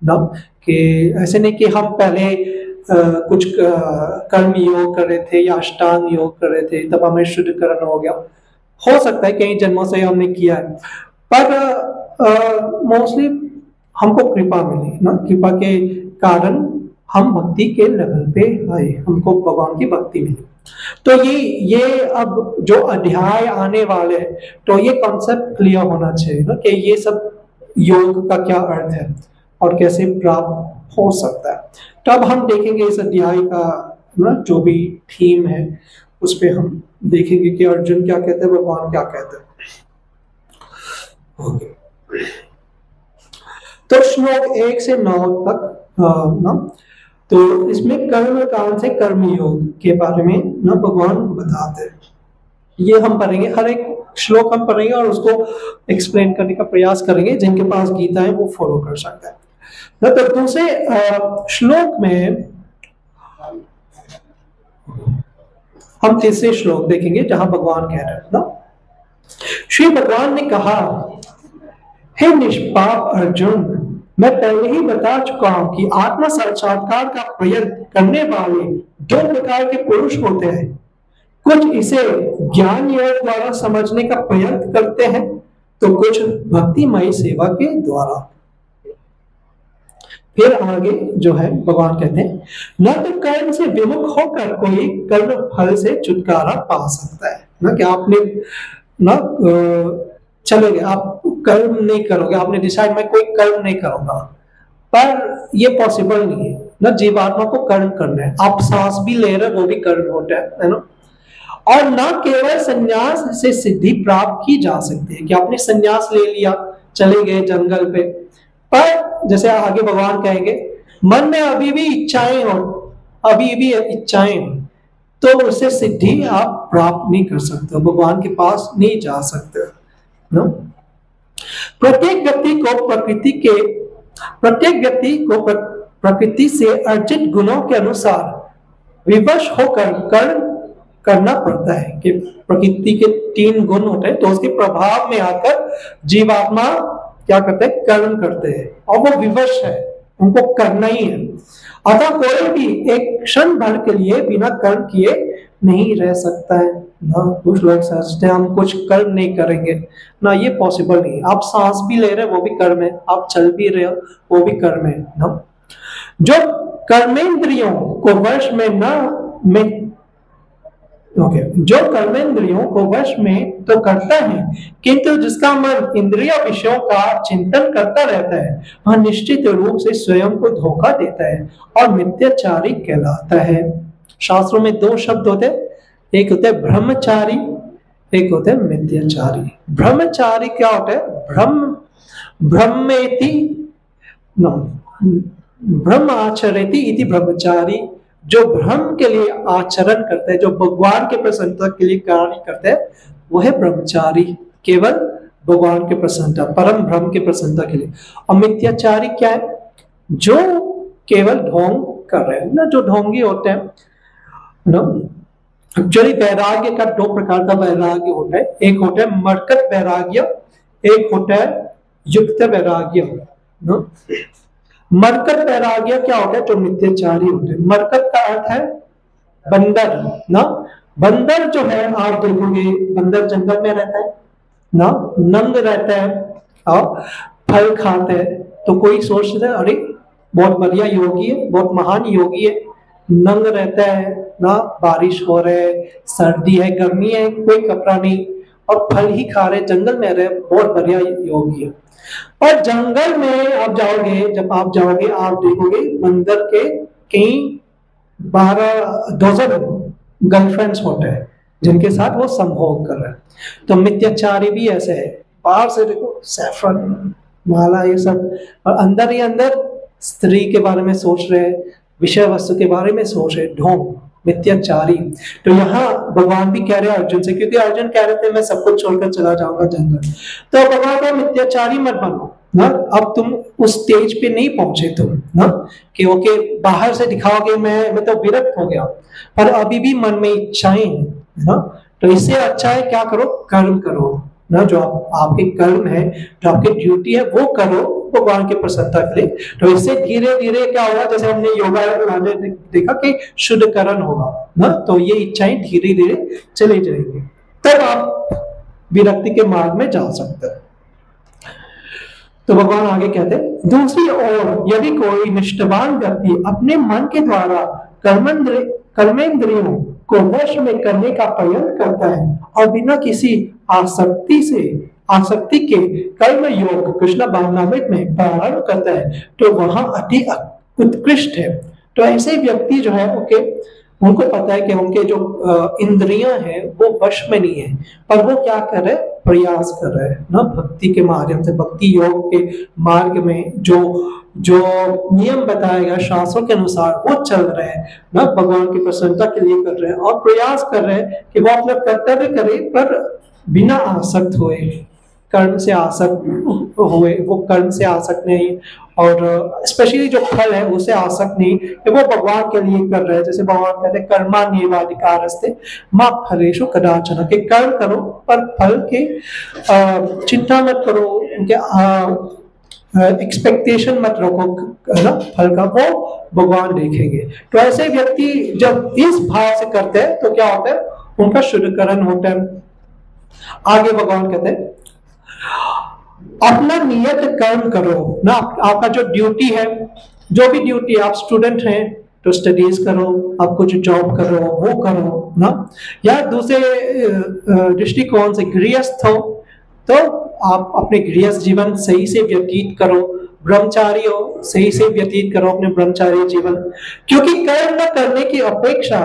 ना, कि ऐसे नहीं कि हम पहले कुछ कर्म योग कर रहे थे या अष्टांग योग कर रहे थे तब हमें शुद्धकरण हो गया। हो सकता है कई जन्मों से हमने किया है, पर मोस्टली हमको कृपा मिली ना, कृपा के कारण हम भक्ति के लेवल पे आए, हमको भगवान की भक्ति मिली। तो ये अब जो अध्याय आने वाले हैं, तो ये कॉन्सेप्ट क्लियर होना चाहिए ना कि ये सब योग का क्या अर्थ है और कैसे प्राप्त हो सकता है। तब हम देखेंगे इस अध्याय का ना जो भी थीम है उस पे हम देखेंगे कि अर्जुन क्या कहते हैं, भगवान क्या कहते हैं। तो श्लोक 1 से 9 तक ना, तो इसमें कर्म कांड से कर्म योग के बारे में ना भगवान बताते हैं। ये हम पढ़ेंगे, हर एक श्लोक हम पढ़ेंगे और उसको एक्सप्लेन करने का प्रयास करेंगे। जिनके पास गीता है वो फॉलो कर सकते हैं ना। तो दूसरे श्लोक में हम तीसरे श्लोक देखेंगे जहां भगवान कह रहे हैं ना, श्री भगवान ने कहा, हे निष्पाप अर्जुन, मैं पहले ही बता चुका हूं कि आत्मा साक्षात्कार का प्रयत्न करने वाले 2 प्रकार के पुरुष होते हैं। कुछ इसे ज्ञान योग द्वारा समझने का प्रयत्न करते हैं, तो कुछ भक्तिमय सेवा के द्वारा। फिर आगे जो है भगवान कहते हैं, न तो कर्म से विमुख होकर कोई कर्म फल से छुटकारा पा सकता है। ना कि आपने ना चलोगे, आप कर्म नहीं करोगे, आपने डिसाइड मैं कोई कर्म नहीं करूंगा, पर ये पॉसिबल नहीं है ना। जीवात्मा को कर्म करना है, आप सांस भी ले रहे वो भी कर्म होता है ना। और न केवल संन्यास से सिद्धि प्राप्त की जा सकती है कि आपने संन्यास ले लिया, चले गए जंगल पे, पर जैसे आगे भगवान कहेंगे, मन में अभी भी इच्छाएं हो, अभी भी इच्छाएं हो, तो उससे सिद्धि आप प्राप्त नहीं कर सकते, भगवान के पास नहीं जा सकते ना। प्रत्येक व्यक्ति को प्रकृति से अर्जित गुणों के अनुसार विवश होकर कर्म करना पड़ता है कि प्रकृति के 3 गुण होते हैं, तो उसके प्रभाव में आकर जीवात्मा क्या करते हैं, कर्म करते हैं और वो विवश है, उनको करना ही है। अतः कोई भी एक क्षण भर के लिए बिना कर्म किए नहीं रह सकता है ना। कुछ लोग सोचते हैं हम कुछ कर्म नहीं करेंगे ना, ये पॉसिबल नहीं। आप सांस भी ले रहे हो वो भी कर्म है, आप चल भी रहे हो वो भी कर्म है ना। जो कर्मेंद्रियों को वश में तो करता है, किंतु जिसका मन इंद्रिय विषयों का चिंतन करता रहता है, वह निश्चित रूप से स्वयं को धोखा देता है और मिथ्याचारी कहलाता है। शास्त्रों में 2 शब्द होते हैं, एक होता है ब्रह्मचारी, एक होता है मिथ्याचारी। ब्रह्मचारी क्या होता है, ब्रह्मेति ब्रह्म आचरेति इति ब्रह्मचारी, जो ब्रह्म के लिए आचरण करते हैं, जो भगवान के प्रसन्नता के लिए कार्य करते हैं, वो है ब्रह्मचारी, केवल भगवान के प्रसन्नता, परम ब्रह्म के प्रसन्नता के लिए। और मिथ्याचारी क्या है, जो केवल ढोंग कर रहे हैं ना, जो ढोंगी होते हैं ना। एक्चुअली वैराग्य का 2 प्रकार का वैराग्य होता है, एक होता है मरकत वैराग्य, एक होता है युक्त वैराग्य ना। मरकत वैराग्य क्या होता है, जो मिथ्याचारी होते हैं। मरकत का अर्थ है बंदर ना। बंदर जो है, आप देखोगे बंदर जंगल में रहता है ना, नंग रहता है और फल खाते हैं, तो कोई सोचता है अरे बहुत बढ़िया योगी है, बहुत महान योगी है, नंग रहता है ना, बारिश हो रहा है, सर्दी है, गर्मी है, कोई कपड़ा नहीं और फल ही खा रहे, जंगल में रहे, बहुत बढ़िया योगी है। और जंगल में आप जाओगे, जब आप जाओगे आप देखोगे बंदर के कई 12 गर्लफ्रेंड्स होते हैं जिनके साथ वो संभोग कर रहे हैं। तो मिथ्याचारी भी ऐसे है, बाहर से देखो सैफरन माला ये सब, और अंदर ही अंदर स्त्री के बारे में सोच रहे, विषय वस्तु के बारे में सोच रहे, ढोंग, मिथ्याचारी। तो यहाँ भगवान भी कह रहे हैं अर्जुन से, क्योंकि अर्जुन कह रहे थे मैं सब कुछ छोड़कर चला जाऊंगा जंगल, तो भगवान का मिथ्याचारी मत बनो ना। अब तुम उस स्टेज पे नहीं पहुंचे तुम ना कि ओके बाहर से दिखाओगे मैं तो विरक्त हो गया, पर अभी भी मन में इच्छाएं हैं ना। तो इससे अच्छा है क्या करो, कर्म करो ना, जो आपके कर्म है, जो आपकी ड्यूटी है वो करो भगवान की प्रसन्नता के लिए। तो इससे धीरे धीरे क्या होगा, जैसे हमने योगा देखा कि शुद्धकरण होगा ना, तो ये इच्छाएं धीरे धीरे चली जाएंगी, तब आप विरक्ति के मार्ग में जा सकते हैं। तो भगवान आगे कहते हैं, दूसरी ओर यदि कोई निष्ठावान व्यक्ति अपने मन के द्वारा कर्मेंद्रियों को वश में करने का प्रयत्न करता है और बिना किसी आसक्ति के कर्म योग कृष्ण भावनामृत में प्रारंभ करता है तो वहां अति उत्कृष्ट है। तो ऐसे व्यक्ति जो है उनको पता है कि उनके जो इंद्रियां हैं वो वश में नहीं है, पर वो क्या कर रहे हैं, प्रयास कर रहे हैं ना, भक्ति के माध्यम से, भक्ति योग के मार्ग में जो नियम बताया गया शास्त्रों के अनुसार वो चल रहे हैं ना, भगवान की प्रसन्नता के लिए कर रहे हैं और प्रयास कर रहे हैं कि वो अपना कर्तव्य करे पर बिना आसक्त हुए, कर्म से आसक्त हुए, वो कर्म से आसक्त नहीं और स्पेशली जो फल है उसे आसक्त नहीं कि वो भगवान के लिए कर रहे हैं। जैसे भगवान कहते हैं कर्माण्येवाधिकारस्ते मा फलेषु कदाचन, के कर्म करो पर फल के चिंता मत करो, उनके एक्सपेक्टेशन मत रखो ना फल का, वो भगवान देखेंगे। तो ऐसे व्यक्ति जब इस भाव से करते हैं तो क्या होता है, उनका शुद्धकरण होता है। आगे भगवान कहते हैं अपना नियत कर्म करो ना, आपका जो ड्यूटी है, जो भी ड्यूटी, आप स्टूडेंट हैं तो स्टडीज करो, आप कुछ जॉब करो वो करो ना, या दूसरे दृष्टिकोण से गृहस्थ हो तो आप अपने गृहस्थ जीवन सही से व्यतीत करो, ब्रह्मचारी हो सही से व्यतीत करो अपने ब्रह्मचारी जीवन, क्योंकि कर्म न करने की अपेक्षा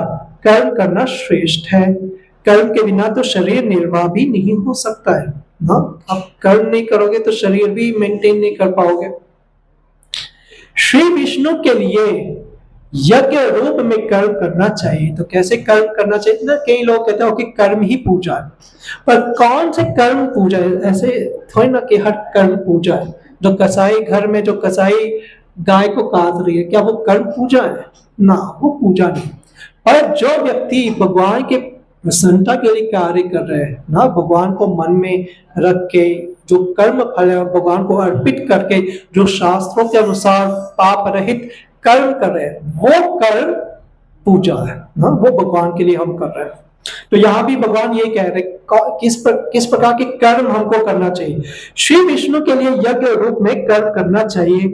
कर्म करना श्रेष्ठ है। कर्म के बिना तो शरीर निर्वाह भी नहीं हो सकता है ना, आप कर्म नहीं करोगे तो शरीर भी मेंटेन नहीं कर पाओगे। श्री विष्णु के लिए यज्ञ रूप में कर्म करना चाहिए। तो कैसे कर्म करना चाहिए ना, कई लोग कहते हो कि कर्म ही पूजा है, पर कौन से कर्म पूजा है, ऐसे थोड़ी ना कि हर कर्म पूजा है। जो कसाई घर में जो कसाई गाय को काट रही है, क्या वो कर्म पूजा है ना, वो पूजा नहीं। पर जो व्यक्ति भगवान के प्रसन्नता के लिए कार्य कर रहे हैं ना, भगवान को मन में रख के जो कर्म फल है भगवान को अर्पित करके जो शास्त्रों के अनुसार पाप रहित कर्म कर रहे हैं, वो कर्म पूजा है ना, वो भगवान के लिए हम कर रहे हैं। तो यहाँ भी भगवान ये कह रहे किस प्रकार के कर्म हमको करना चाहिए। श्री विष्णु के लिए यज्ञ रूप में कर्म करना चाहिए,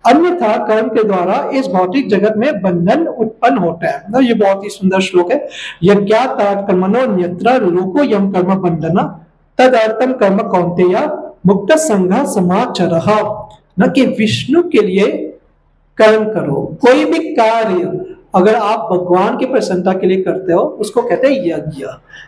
अन्यथा कर्म के द्वारा इस भौतिक जगत में बंधन उत्पन्न होता है ना। ये बहुत ही सुंदर श्लोक है। यज्ञात् कर्मणो न्यत्र लोको यम कर्म बंधना तदर्थम कर्म कौन्तेय मुक्त संघ समाचरः, न कि विष्णु के लिए कर्म करो। कोई भी कार्य अगर आप भगवान की प्रसन्नता के लिए करते हो उसको कहते हैं यज्ञ।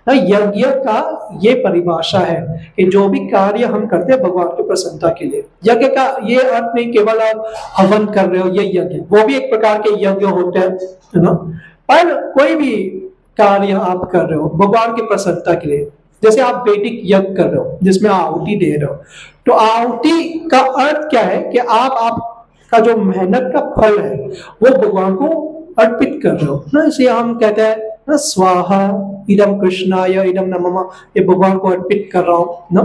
यज्ञ का ये परिभाषा है कि जो भी कार्य हम करते हैं भगवान की प्रसन्नता के लिए। यज्ञ का ये अर्थ नहीं केवल आप हवन कर रहे हो, ये यज्ञ, वो भी एक प्रकार के यज्ञ होते हैं, है ना। पर कोई भी कार्य आप कर रहे हो भगवान की प्रसन्नता के लिए, जैसे आप वैदिक यज्ञ कर रहे हो जिसमें आहुति दे रहे हो, तो आहुति का अर्थ क्या है कि आपका जो मेहनत का फल है वो भगवान को अर्पित कर रहे हो ना। इसे हम कहते हैं ना स्वाहा इदम कृष्णाय इदम नमः, ये भगवान को अर्पित कर रहा हूं ना।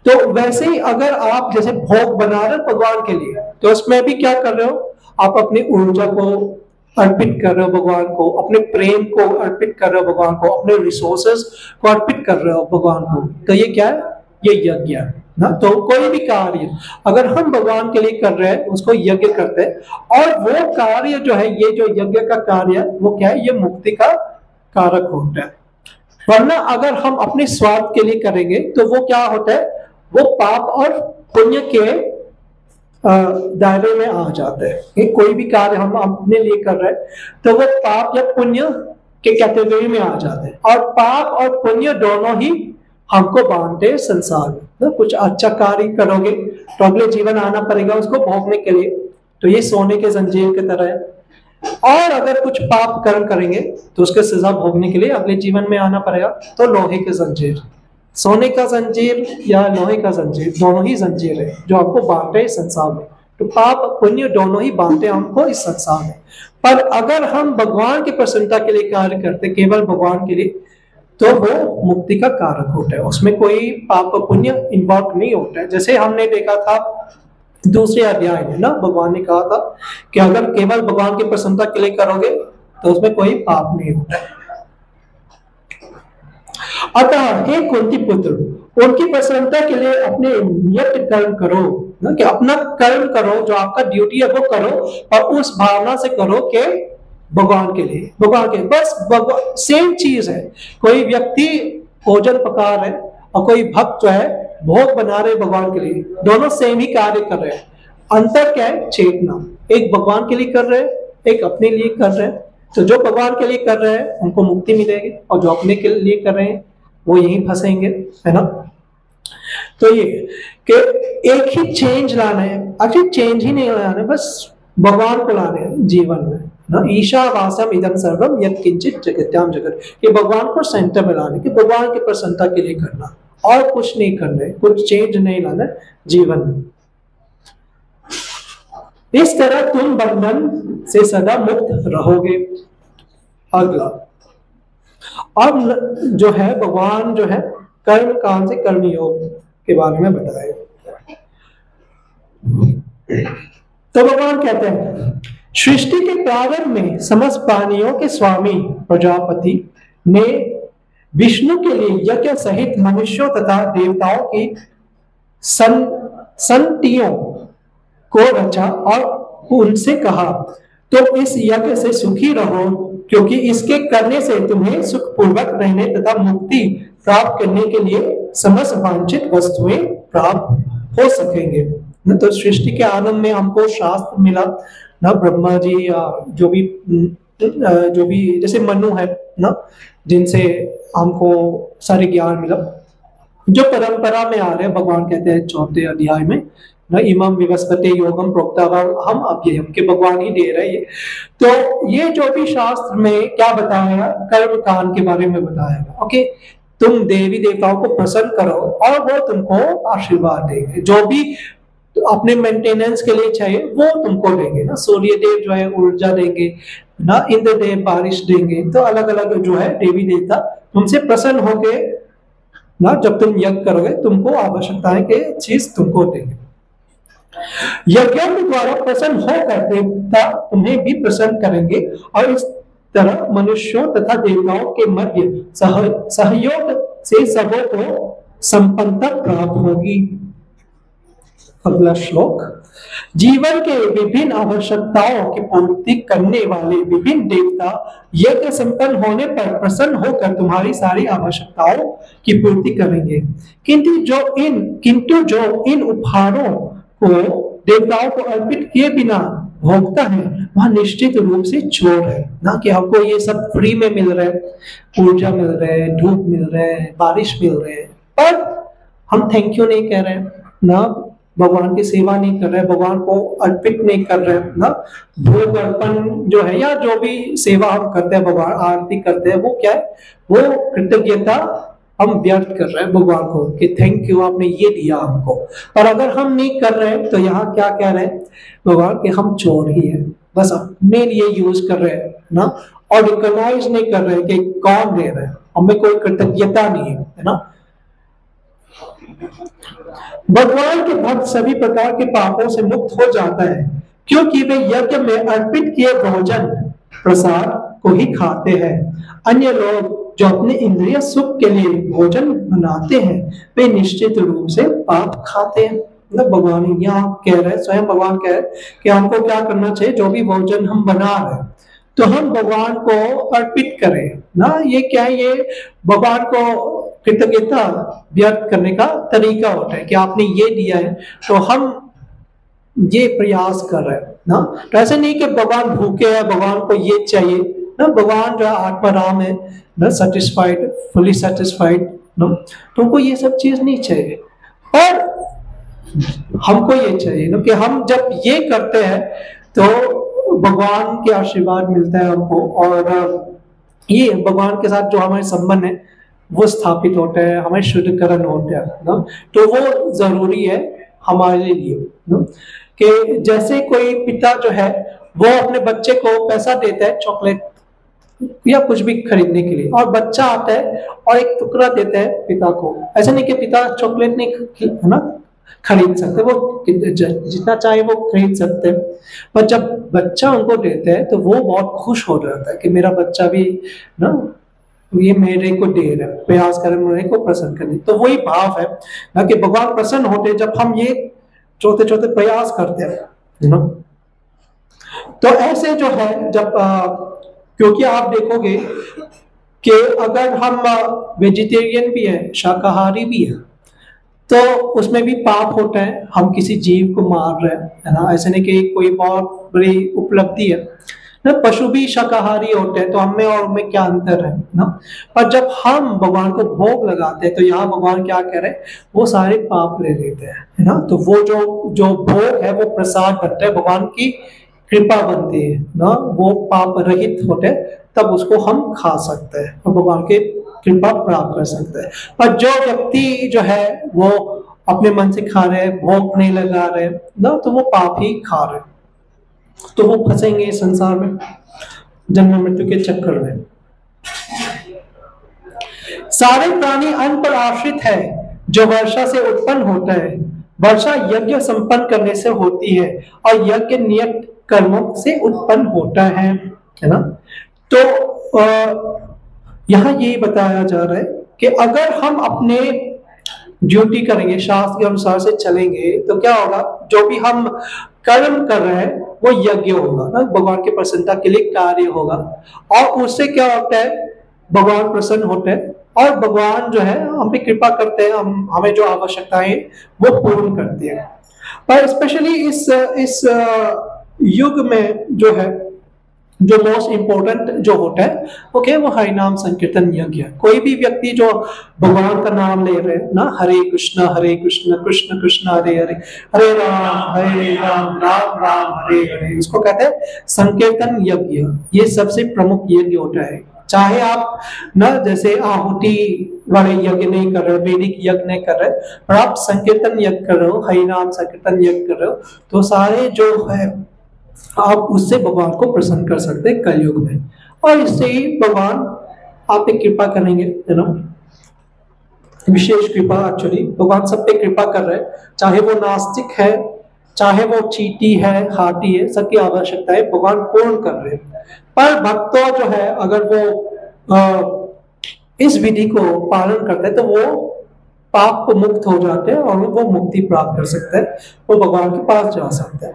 तो वैसे ही अगर आप जैसे भोग बना रहे हो भगवान के लिए, तो उसमें भी क्या कर रहे हो, आप अपनी ऊर्जा को अर्पित कर रहे हो भगवान को, अपने प्रेम को अर्पित कर रहे हो भगवान को, अपने रिसोर्सेस को अर्पित कर रहे हो भगवान को। तो ये क्या है, ये यज्ञ है ना। तो कोई भी कार्य अगर हम भगवान के लिए कर रहे हैं उसको यज्ञ करते हैं, और वो कार्य जो है, ये जो यज्ञ का कार्य है वो क्या है, ये मुक्ति का कारक होता है। वरना अगर हम अपने स्वार्थ के लिए करेंगे तो वो क्या होता है, वो पाप और पुण्य के दायरे में आ जाते हैं। कोई भी कार्य हम अपने लिए कर रहे हैं तो वो पाप या पुण्य के कैटेगरी में आ जाते हैं, और पाप और पुण्य दोनों ही हमको बांधते हैं संसार में ना। कुछ अच्छा कार्य करोगे तो अगले जीवन आना पड़ेगा उसको भोगने के लिए, तो ये सोने के जंजीर की तरह है। और अगर कुछ पाप कर्म करेंगे तो उसके सजा भोगने के लिए अगले जीवन में आना पड़ेगा। तो लोहे के जंजीर, सोने का जंजीर या लोहे का जंजीर, दोनों ही जंजीर है जो आपको बांधते हैं संसार में। तो पाप पुण्य दोनों ही बांधते हैं हमको इस संसार में। पर अगर हम भगवान की प्रसन्नता के लिए कार्य करते, केवल भगवान के लिए, तो वो मुक्ति का कारक होता है, उसमें कोई पाप पुण्य इन्वॉल्व नहीं होता है। जैसे हमने देखा था दूसरे अध्याय में ना, भगवान ने कहा था कि अगर केवल भगवान की प्रसन्नता के लिए करोगे तो उसमें कोई पाप नहीं होता है। अतः हे कुंती पुत्र, उनकी प्रसन्नता के लिए अपने नियत कर्म करो ना, कि अपना कर्म करो, जो आपका ड्यूटी है वो करो, और उस भावना से करो कि भगवान के लिए, भगवान के बस भगवान सेम चीज है। कोई व्यक्ति भोजन पका रहे और कोई भक्त जो है भोग बना रहे भगवान के लिए, दोनों सेम ही कार्य कर रहे हैं। अंतर क्या है? चेतना। एक भगवान के लिए कर रहे हैं, एक अपने लिए कर रहे हैं। तो जो भगवान के लिए कर रहे हैं उनको मुक्ति मिलेगी, और जो अपने के लिए कर रहे हैं वो यहीं फंसेंगे, है ना। तो ये कि एक ही चेंज लाना है, एक्चुअली चेंज ही नहीं लाना है, बस भगवान को लाना है जीवन में ना। ईशावास्यम इदम सर्वम यत्किंचित जगत्याम जगत, ये भगवान को सेंटर में लाने, कि भगवान की प्रसन्नता के लिए करना, और कुछ नहीं करना है, कुछ चेंज नहीं लाना जीवन में। इस तरह तुम बंधन से सदा मुक्त रहोगे। अगला अब जो है भगवान जो है कर्म कांड से कर्मयोग के बारे में बताए। तो भगवान कहते हैं, सृष्टि के प्रारंभ में समस्त प्राणियों के स्वामी प्रजापति ने विष्णु के लिए यज्ञ सहित मनुष्यों तथा देवताओं की संततियों को रचा, और उनसे कहा, तो इस यज्ञ से सुखी रहो, क्योंकि इसके करने से तुम्हें सुखपूर्वक रहने तथा मुक्ति प्राप्त करने के लिए समस्त वांछित वस्तुएं प्राप्त हो सकेंगे। तो सृष्टि के आरंभ में हमको शास्त्र मिला ना, ब्रह्मा जी या जो भी जैसे मनु है ना, जिनसे हमको सारे ज्ञान मिला, जो परंपरा में आ रहे हैं। भगवान कहते हैं 4 अध्याय में न, इमं विवस्वते योगम प्रोक्तवान हम अव्ययम, के भगवान ही दे रहे हैं। तो ये जो भी शास्त्र में क्या बताया, कर्म कांड के बारे में बताया। ओके, तुम देवी देवताओं को प्रसन्न करो और वो तुमको आशीर्वाद देंगे, जो भी अपने मेंटेनेंस के लिए चाहिए वो तुमको देंगे ना। सूर्य देव जो है ऊर्जा देंगे ना, इंद्र देव बारिश देंगे। तो अलग अलग जो है देवी देवता तुमसे प्रसन्न होके ना, जब तुम यज्ञ करोगे तुमको आवश्यकताएं के चीज तुमको देंगे। यज्ञों के द्वारा प्रसन्न होकर देवता तुम्हें भी प्रसन्न करेंगे, और इस तरह मनुष्यों तथा देवताओं के मध्य सहयोग से सबों को संपन्नता प्राप्त होगी। अगला श्लोक, जीवन के विभिन्न आवश्यकताओं की पूर्ति करने वाले विभिन्न देवता यज्ञ संपन्न होने पर प्रसन्न होकर तुम्हारी सारी आवश्यकताओं की पूर्ति करेंगे, किंतु जो इन उपहारों को देवताओं को अर्पित किए बिना भोगता है वह निश्चित रूप से चोर है ना। कि हमको ये सब फ्री में मिल रहा है, ऊर्जा मिल रहा है, धूप मिल रहा है, बारिश मिल रहे हैं, पर हम थैंक यू नहीं कह रहे ना, भगवान की सेवा नहीं कर रहे, भगवान को अर्पित नहीं कर रहे ना। भोग अर्पण जो है या जो भी सेवा हम करते हैं, भगवान आरती करते हैं, वो क्या है, वो कृतज्ञता हम व्यक्त कर रहे हैं भगवान को कि थैंक यू आपने ये दिया हमको। पर अगर हम नहीं कर रहे हैं तो यहाँ क्या कह रहे हैं भगवान कि हम चोर ही हैं, बस अपने लिए यूज कर रहे हैं ना, और रिकॉग्नाइज नहीं कर रहे कि कौन दे रहे हैं, हमें कोई कृतज्ञता नहीं है ना। भगवान के भक्त सभी प्रकार के पापों से मुक्त हो जाता है, क्योंकि वे यज्ञ में अर्पित किए भोजन प्रसाद को ही खाते हैं। अन्य लोग जो अपने इंद्रिय सुख के लिए भोजन बनाते हैं वे निश्चित रूप से पाप खाते हैं। मतलब भगवान यहाँ कह रहे हैं, स्वयं भगवान कह रहे हैं कि हमको क्या करना चाहिए, जो भी भोजन हम बना रहे हैं तो हम भगवान को अर्पित करें ना। ये क्या है, ये भगवान को कृतज्ञता व्यक्त करने का तरीका होता है कि आपने ये दिया है तो हम ये प्रयास कर रहे हैं ना। तो ऐसे नहीं कि भगवान भूखे हैं, भगवान को ये चाहिए ना। भगवान जो आत्माराम है ना, सेटिस्फाइड, फुली सेटिस्फाइड ना, तुमको ये सब चीज नहीं चाहिए, और हमको ये चाहिए ना कि हम जब ये करते हैं तो भगवान के आशीर्वाद मिलता है हमको, और ये भगवान के साथ जो हमारे संबंध है वो स्थापित होते हैं, हमारे शुद्धकरण होते हैं ना। तो वो जरूरी है हमारे लिए ना, कि जैसे कोई पिता जो है वो अपने बच्चे को पैसा देता है चॉकलेट या कुछ भी खरीदने के लिए, और बच्चा आता है और एक टुकड़ा देता है पिता को। ऐसा नहीं कि पिता चॉकलेट नहीं है ना खरीद सकते, वो जितना चाहे वो खरीद सकते हैं, पर जब बच्चा उनको देता है तो वो बहुत खुश हो जाता है कि मेरा बच्चा भी ना ये मेरे को दे रहा है, प्रयास कर मेरे को प्रसन्न करने। तो वही भाव है ना कि भगवान प्रसन्न होते हैं जब हम ये छोटे छोटे प्रयास करते हैं ना। तो ऐसे जो है जब क्योंकि आप देखोगे कि अगर हम वेजिटेरियन भी है, शाकाहारी भी है, तो उसमें भी पाप होता है। हम किसी जीव को मार रहे हैं, है ना, ऐसे नहीं कि कोई बहुत बड़ी उपलब्धि है ना। पशु भी शाकाहारी होते हैं, तो हमें और उनमें क्या अंतर है ना। पर जब हम भगवान को भोग लगाते हैं, तो यहाँ भगवान क्या कह रहे हैं, वो सारे पाप ले लेते हैं, है ना। तो वो जो भोग है वो प्रसाद बनता है, भगवान की कृपा बनती है ना, वो पाप रहित होते हैं, तब उसको हम खा सकते हैं और भगवान के कृपा प्राप्त कर सकते हैं। पर जो व्यक्ति जो है वो अपने मन से खा रहे हैं, भोग नहीं लगा रहे ना, तो वो पाप ही खा रहे, तो वो फंसेंगे इस संसार में, जन्म मृत्यु के चक्कर में। सारे प्राणी अन्न पर आश्रित है, जो वर्षा से उत्पन्न होता है। वर्षा यज्ञ संपन्न करने से होती है और यज्ञ नियत कर्मों से उत्पन्न होता है ना। तो यहाँ यही बताया जा रहा है कि अगर हम अपने ड्यूटी करेंगे, शास्त्र के अनुसार से चलेंगे, तो क्या होगा, जो भी हम कर्म कर रहे हैं वो यज्ञ होगा ना, भगवान की प्रसन्नता के लिए कार्य होगा, और उससे क्या होता है, भगवान प्रसन्न होते हैं और भगवान जो है हम पे कृपा करते हैं, हमें जो आवश्यकताएं वो पूर्ण करते हैं। पर स्पेशली इस युग में जो है, जो मोस्ट इंपोर्टेंट जो होता है वो हरिनाम संकीर्तन यज्ञ है। कोई भी व्यक्ति जो भगवान का नाम ले रहे हैं ना, हरे कृष्ण कृष्ण कृष्ण हरे हरे, हरे राम राम राम हरे हरे, इसको कहते हैं संकीर्तन यज्ञ। ये सबसे प्रमुख यज्ञ होता है। चाहे आप ना जैसे आहुति वाले यज्ञ नहीं कर रहे, वैदिक यज्ञ नहीं कर रहे, पर आप संकीर्तन यज्ञ कर रहे हो, हरिनाम संकीर्तन यज्ञ कर रहे हो, तो सारे जो है आप उससे भगवान को प्रसन्न कर सकते हैं कलयुग में, और इससे ही भगवान आप पे कृपा करेंगे, है ना। विशेष कृपा, एक्चुअली भगवान सब पे कृपा कर रहे हैं, चाहे वो नास्तिक है, चाहे वो चीटी है, हाथी है, सबकी आवश्यकताएं भगवान पूर्ण कर रहे हैं। पर भक्तों जो है, अगर वो इस विधि को पालन करते हैं, तो वो पाप को मुक्त हो जाते हैं और वो मुक्ति प्राप्त कर सकते हैं, वो भगवान के पास जा सकते हैं।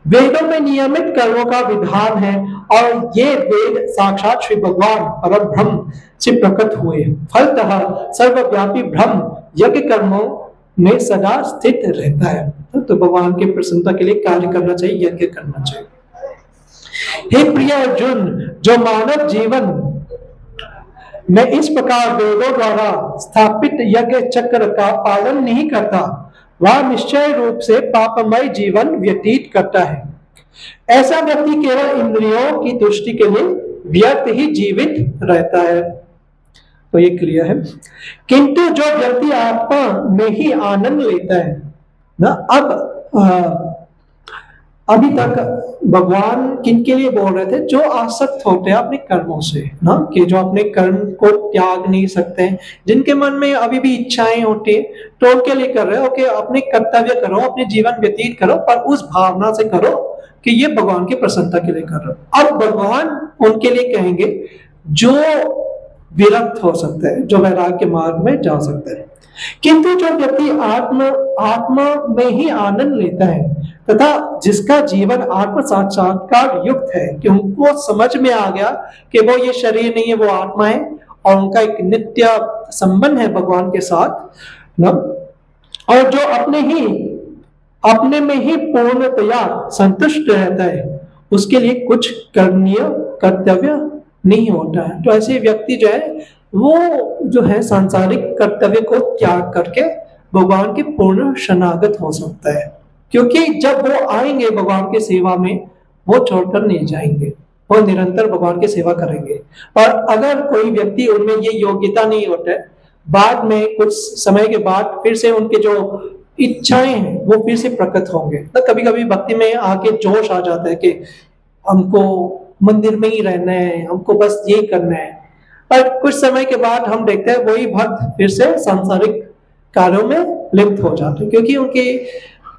वेदों में नियमित कर्मों का विधान है, और ये वेद साक्षात श्री भगवान परम ब्रह्म से प्रकट हुए। फलतः सर्वव्यापी ब्रह्म यज्ञ कर्मों में सदा स्थित रहता है। तो भगवान की प्रसन्नता के लिए कार्य करना चाहिए, यज्ञ करना चाहिए। हे प्रिय अर्जुन, जो मानव जीवन में इस प्रकार वेदों द्वारा स्थापित यज्ञ चक्र का पालन नहीं करता, वह निश्चय रूप से पापमय जीवन व्यतीत करता है। ऐसा व्यक्ति केवल इंद्रियों की तुष्टि के लिए व्यर्थ ही जीवित रहता है। तो ये क्लियर है। किंतु जो व्यक्ति आत्मा में ही आनंद लेता है ना, अभी तक भगवान किनके लिए बोल रहे थे, जो आसक्त होते हैं अपने कर्मों से ना, कि जो अपने कर्म को त्याग नहीं सकते हैं, जिनके मन में अभी भी इच्छाएं होती है, तो उनके लिए कर रहे हो कि अपने कर्तव्य करो, अपने जीवन व्यतीत करो, पर उस भावना से करो कि ये भगवान की प्रसन्नता के लिए कर रहे हो। अब भगवान उनके लिए कहेंगे जो विरक्त हो सकते हैं, जो वैराग्य मार्ग में जा सकते हैं। किंतु जो व्यक्ति आत्मा में ही आनंद लेता है तथा जिसका जीवन आत्म साक्षात्कार युक्त है, कि उनको समझ में आ गया कि वो ये शरीर नहीं है, वो आत्मा है, और उनका एक नित्य संबंध है भगवान के साथ ना, और जो अपने में ही पूर्णतया संतुष्ट रहता है, उसके लिए कुछ करणीय कर्तव्य नहीं होता है। तो ऐसे व्यक्ति जो है वो जो है सांसारिक कर्तव्य को त्याग करके भगवान के पूर्ण शरणागत हो सकता है, क्योंकि जब वो आएंगे भगवान की सेवा में, वो छोड़कर नहीं जाएंगे, वो निरंतर भगवान की सेवा करेंगे। और अगर कोई व्यक्ति उनमें ये योग्यता नहीं होता है, बाद में कुछ समय के बाद फिर से उनके जो इच्छाएं हैं वो फिर से प्रकट होंगे। तो कभी कभी भक्ति में आके जोश आ जाता है कि हमको मंदिर में ही रहना है, हमको बस ये करना है, पर कुछ समय के बाद हम देखते हैं वही भक्त फिर से सांसारिक कार्यों में लिप्त हो जाते हैं, क्योंकि उनकी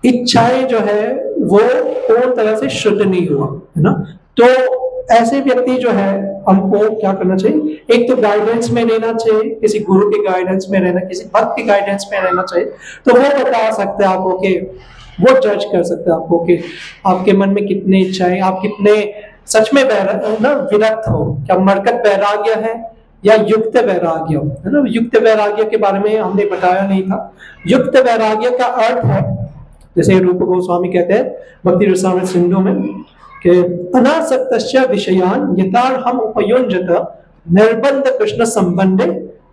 इच्छाएं जो है वो पूर्ण तरह से शुद्ध नहीं हुआ है ना। तो ऐसे व्यक्ति जो है हमको क्या करना चाहिए, एक तो गाइडेंस में रहना चाहिए, किसी गुरु के गाइडेंस में रहना, किसी भक्त के गाइडेंस में रहना चाहिए। तो वो बता सकते हैं आपको कि वो जज कर सकते हैं आपको कि आपके मन में कितनी इच्छाएं, आप कितने सच में ना विरक्त हो। क्या मरकत वैराग्य है या युक्त वैराग्य है ना। युक्त वैराग्य के बारे में हमने बताया नहीं था। युक्त वैराग्य का अर्थ है, जैसे रूप गोस्वामी कहते हैं भक्ति रसामृत सिंधु में कि अनासक्तस्य विषयान यथार्हम् उपयुञ्जत निर्बंध कृष्ण संबंधे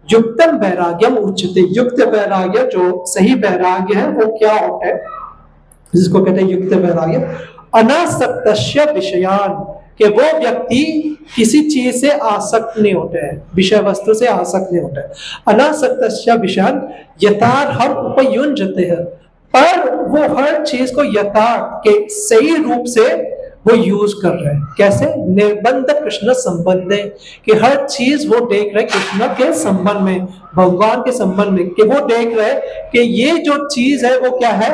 युक्तम वैराग्यम उच्यते। युक्त वैराग्य जो सही वैराग्य है वो क्या होता है, जिसको कहते हैं युक्त वैराग्य। अनासक्तस्य विषयान, कि वो व्यक्ति किसी चीज से आसक्त नहीं होते हैं, विषय वस्तु से आसक्त नहीं होते हैं। अनासक्तस्य विषयान यथार्हम् उपयुञ्जते है, पर वो हर चीज को यथार्थ के सही रूप से वो यूज कर रहे हैं। कैसे? निर्बंध कृष्ण संबंध है, कि हर चीज वो देख रहे कृष्ण के संबंध में, भगवान के संबंध में, कि वो देख रहे कि ये जो चीज है वो क्या है,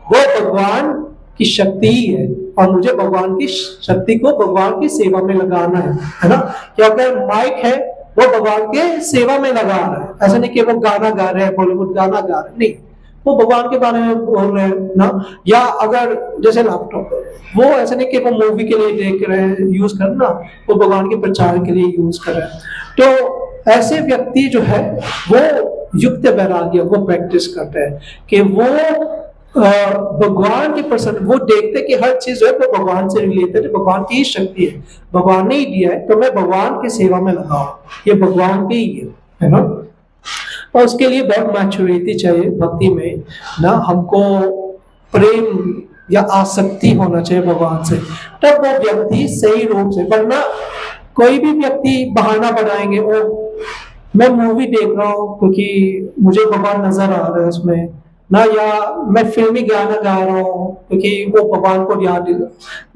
वो भगवान की शक्ति ही है और मुझे भगवान की शक्ति को भगवान की सेवा में लगाना है ना। क्या अगर माइक है वो भगवान के सेवा में लगा रहा है, ऐसा नहीं कि वो गाना गा रहे हैं, बॉलीवुड गाना गा रहे हैं, नहीं, वो भगवान के बारे में बोल रहे हैं ना। या अगर जैसे लैपटॉप, वो ऐसा नहीं कि वो मूवी के लिए देख रहे हैं यूज करना, वो भगवान के प्रचार के लिए यूज कर रहे हैं। तो ऐसे व्यक्ति जो है वो युक्त वैराग्य वो प्रैक्टिस करते हैं कि वो भगवान की प्रसन्न, वो देखते कि हर चीज जो है वो भगवान से रिलेटेड है, भगवान की ही शक्ति है, भगवान ने ही दिया है, तो मैं भगवान की सेवा में लगाऊं, ये भगवान की ही है ना। और उसके लिए बहुत मैच्योरिटी चाहिए भक्ति में ना, हमको प्रेम या आसक्ति होना चाहिए भगवान से, तब वो व्यक्ति सही रूप से। वरना कोई भी व्यक्ति बहाना बनाएंगे, ओ मैं मूवी देख रहा हूँ क्योंकि मुझे भगवान नजर आ रहा है उसमें ना, या मैं फिल्मी गाना गा रहा हूँ क्योंकि वो भगवान को याद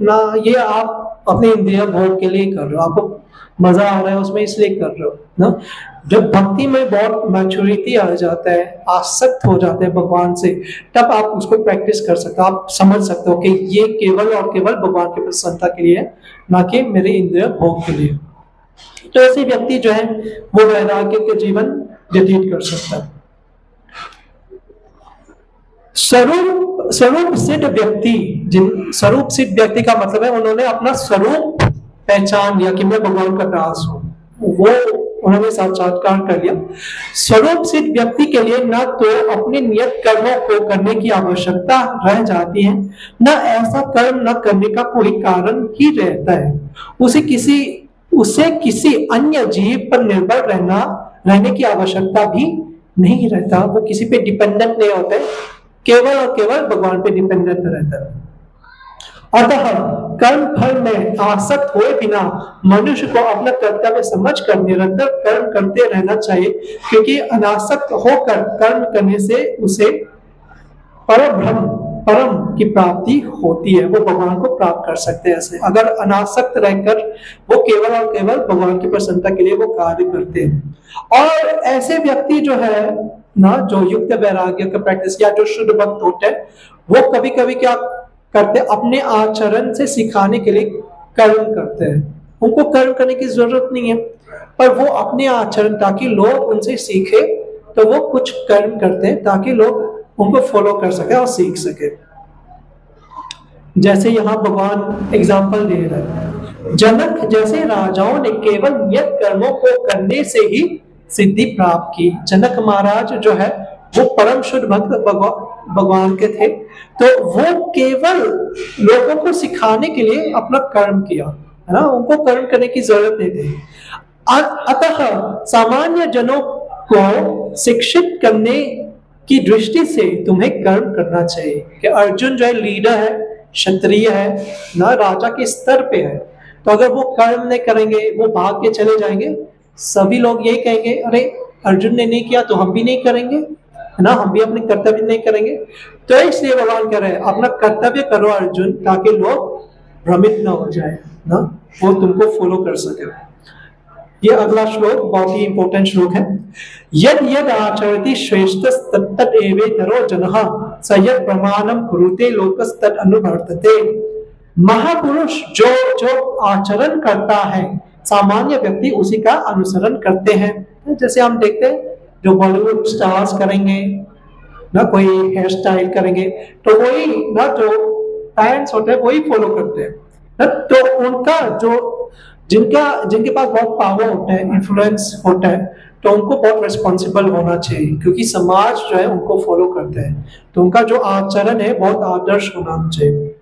ना, ये आप अपने इंद्रिय भोग के लिए कर रहे हो, आपको मजा आ रहा है उसमें इसलिए कर रहे हो ना। जब भक्ति में बहुत मैच्योरिटी आ जाता है, आसक्त हो जाते हैं भगवान से, तब आप उसको प्रैक्टिस कर सकते हो, आप समझ सकते हो कि ये केवल और केवल भगवान की प्रसन्नता के लिए है, ना कि मेरे इंद्रिय भोग के लिए। तो ऐसे व्यक्ति जो है वो वैराग्य के जीवन व्यतीत कर सकता है। स्वरूप सिद्ध व्यक्ति, जिन स्वरूप सिद्ध व्यक्ति का मतलब है उन्होंने अपना स्वरूप पहचान लिया कि मैं भगवान का दास हूं, वो उन्होंने साक्षात्कार कर लिया। स्वरूप सिद्ध व्यक्ति के लिए न तो अपने नियत कर्मों को करने की आवश्यकता रह जाती है, न ऐसा कर्म न करने का कोई कारण ही रहता है। उसे किसी अन्य जीव पर निर्भर रहने की आवश्यकता भी नहीं रहता, वो किसी पे डिपेंडेंट नहीं होते, केवल और केवल भगवान पे डिपेंडेंट रहता है। अतः कर्म फल में आसक्त हुए बिना मनुष्य को अपना कर्तव्य समझकर निरंतर कर्म करते रहना चाहिए, क्योंकि अनासक्त होकर कर्म करने से उसे परम की प्राप्ति होती है, वो भगवान को प्राप्त कर सकते हैं। ऐसे अगर अनासक्त रहकर वो केवल और केवल भगवान की प्रसन्नता के लिए वो कार्य करते हैं। और ऐसे व्यक्ति जो है ना, जो युक्त वैराग्य का प्रैक्टिस या जो शुद्ध भक्त होते हैं, वो कभी कभी क्या करते हैं, अपने आचरण से सिखाने के लिए कर्म करते हैं। उनको कर्म करने की जरूरत नहीं है, पर वो अपने आचरण, ताकि लोग उनसे सीखे, तो वो कुछ कर्म करते हैं ताकि लोग उनको फॉलो कर सके और सीख सके। जैसे यहाँ भगवान एग्जाम्पल दे रहे हैं, जनक जैसे राजाओं ने केवल नियत कर्मों को करने से ही सिद्धि प्राप्त की। जनक महाराज जो है वो परम शुद्ध भक्त भगवान के थे, तो वो केवल लोगों को सिखाने के लिए अपना कर्म किया, है ना, उनको कर्म करने की जरूरत नहीं थी। अतः सामान्य जनों को शिक्षित करने की दृष्टि से तुम्हें कर्म करना चाहिए। कि अर्जुन जो है लीडर है, क्षत्रिय है ना, राजा के स्तर पे है, तो अगर वो कर्म नहीं करेंगे, वो भाग के चले जाएंगे, सभी लोग यही कहेंगे, अरे अर्जुन ने नहीं किया तो हम भी नहीं करेंगे, है ना, हम भी अपने कर्तव्य नहीं करेंगे। तो इसलिए भगवान कह रहे हैं अपना कर्तव्य करो अर्जुन, ताकि लोग भ्रमित ना हो जाए ना, वो तुमको फॉलो कर सके। ये अगला श्लोक बहुत ही इंपॉर्टेंट श्लोक है। यद यद आचरति श्रेष्ठस्तत्तत् एवेतरो जनः स यत् प्रमाणं कुरुते लोकस्तत् अनुवर्तते। महापुरुष जो जो आचरण करता है, सामान्य व्यक्ति उसी का अनुसरण करते हैं। जैसे हम देखते हैं जो बॉलीवुड स्टार्स करेंगे ना, कोई हेयर स्टाइल करेंगे, तो वही ना जो पैरेंट्स होते हैं वही फॉलो करते हैं तो उनका जो जिनके पास बहुत पावर होता है, इन्फ्लुएंस होता है, तो उनको बहुत रिस्पॉन्सिबल होना चाहिए, क्योंकि समाज जो है उनको फॉलो करता है, तो उनका जो आचरण है बहुत आदर्श होना चाहिए।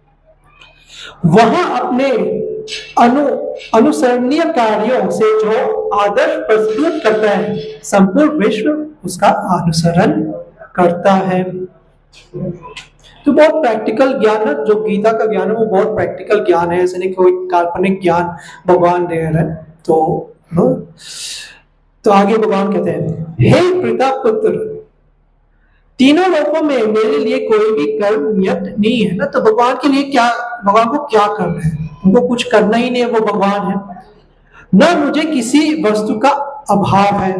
वहां अपने अनुसरणीय कार्यों से जो आदर्श प्रस्तुत करता है, संपूर्ण विश्व उसका अनुसरण करता है। तो बहुत प्रैक्टिकल ज्ञान है, जो गीता का ज्ञान है वो बहुत प्रैक्टिकल ज्ञान है, ऐसे नहीं कोई काल्पनिक ज्ञान भगवान दे रहे हैं। तो आगे भगवान कहते हैं, हे पिता पुत्र, तीनों लोकों में मेरे लिए कोई भी कर्म नियत नहीं है ना। तो भगवान के लिए क्या, भगवान को क्या करना है, उनको कुछ करना ही नहीं है, वो भगवान है ना। मुझे किसी वस्तु का अभाव है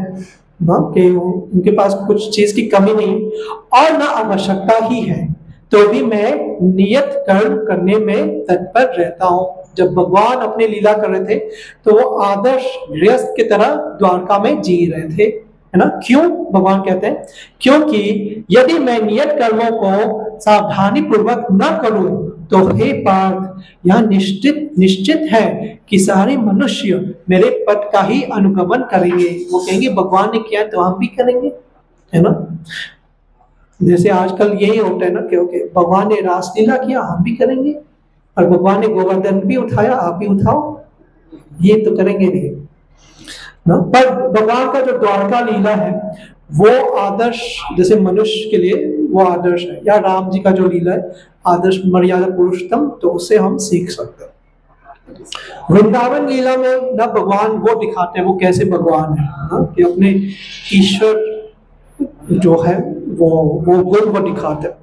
ना, कि उनके पास कुछ चीज की कमी नहीं, और ना आवश्यकता ही है, तो भी मैं नियत कर्म करने में तत्पर रहता हूं। जब भगवान अपने लीला कर रहे थे तो वो आदर्श गृहस्थ की तरह द्वारका में जी रहे थे, है ना। क्यों भगवान कहते हैं, क्योंकि यदि मैं नियत कर्मों को सावधानी पूर्वक न करूं तो हे पार्थ, यह निश्चित है कि सारे मनुष्य मेरे पद का ही अनुगमन करेंगे। वो कहेंगे भगवान ने किया तो हम भी करेंगे, है ना। जैसे आजकल यही होता है ना, क्योंकि भगवान ने रासलीला किया हम भी करेंगे, और भगवान ने गोवर्धन भी उठाया आप भी उठाओ, ये तो करेंगे नहीं ना। पर भगवान का जो द्वारका लीला है वो आदर्श, जैसे मनुष्य के लिए वो आदर्श है, या राम जी का जो लीला है आदर्श मर्यादा पुरुषोत्तम, तो उससे हम सीख सकते हैं। वृंदावन लीला में ना भगवान वो दिखाते हैं वो कैसे भगवान है ना, कि अपने ईश्वर जो है वो गुण वो दिखाते हैं।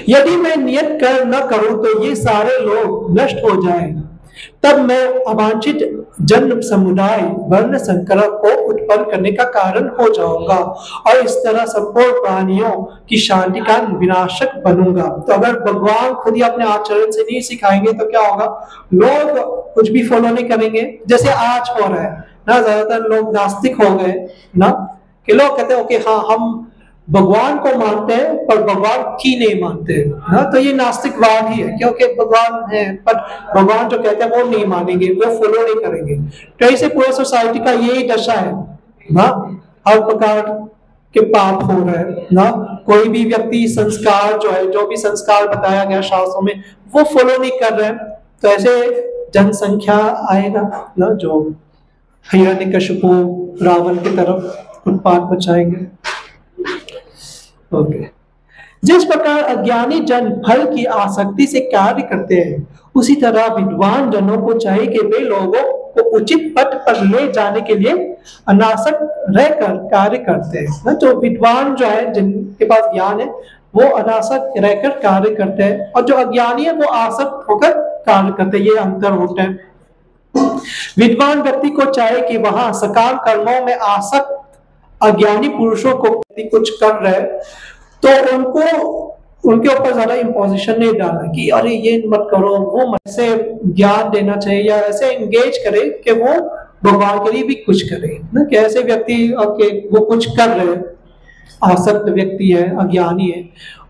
यदि मैं नियत कर न करूं तो ये सारे लोग नष्ट हो जाएं, तब मैं अवांछित जन्म समुदाय वर्ण संकर को उत्पन्न करने का कारण हो जाऊंगा, और इस तरह संपूर्ण प्राणियों की शांति का विनाशक बनूंगा। तो अगर भगवान खुद ही अपने आचरण से नहीं सिखाएंगे तो क्या होगा, लोग कुछ भी फॉलो नहीं करेंगे। जैसे आज हो रहा है ना, ज्यादातर लोग नास्तिक हो गए ना, कि लोग कहते हैं ओके हाँ हम भगवान को मानते हैं पर भगवान की नहीं मानते ना, तो ये नास्तिकवाद ही है, क्योंकि भगवान है पर भगवान जो कहते हैं वो नहीं मानेंगे, वो फॉलो नहीं करेंगे। तो ऐसे पूरे सोसाइटी का यही दशा है ना, हर प्रकार के पाप हो रहे हैं ना। कोई भी व्यक्ति संस्कार जो है, जो भी संस्कार बताया गया शास्त्रों में वो फॉलो नहीं कर रहे हैं, तो ऐसे जनसंख्या आएगा ना, जो हिरण्यकशिपु रावण की तरफ उत्पात मचाएंगे। ओके। जिस प्रकार अज्ञानी जन फल की आसक्ति से कार्य करते हैं, उसी तरह विद्वान जनों को चाहिए कि वे लोगों को उचित पथ पर ले जाने के लिए अनासक्त रहकर कार्य करते हैं ना। तो विद्वान जो है, जिनके पास ज्ञान है, वो अनासक्त रहकर कार्य करते हैं, और जो अज्ञानी है वो आसक्त होकर कार्य करते हैं। ये अंतर होता है। विद्वान व्यक्ति को चाहिए कि वहां सकाम कर्मों में आसक्त अज्ञानी पुरुषों को कुछ कर रहे तो उनके ऊपर ज्यादा इम्पोजिशन नहीं डालना कि अरे ये मत करो वो मत, से ज्ञान देना चाहिए, या ऐसे एंगेज करे कि वो भगवान के लिए भी कुछ करे ना। कि ऐसे व्यक्ति ओके वो कुछ कर रहे, आसक्त व्यक्ति है, अज्ञानी है,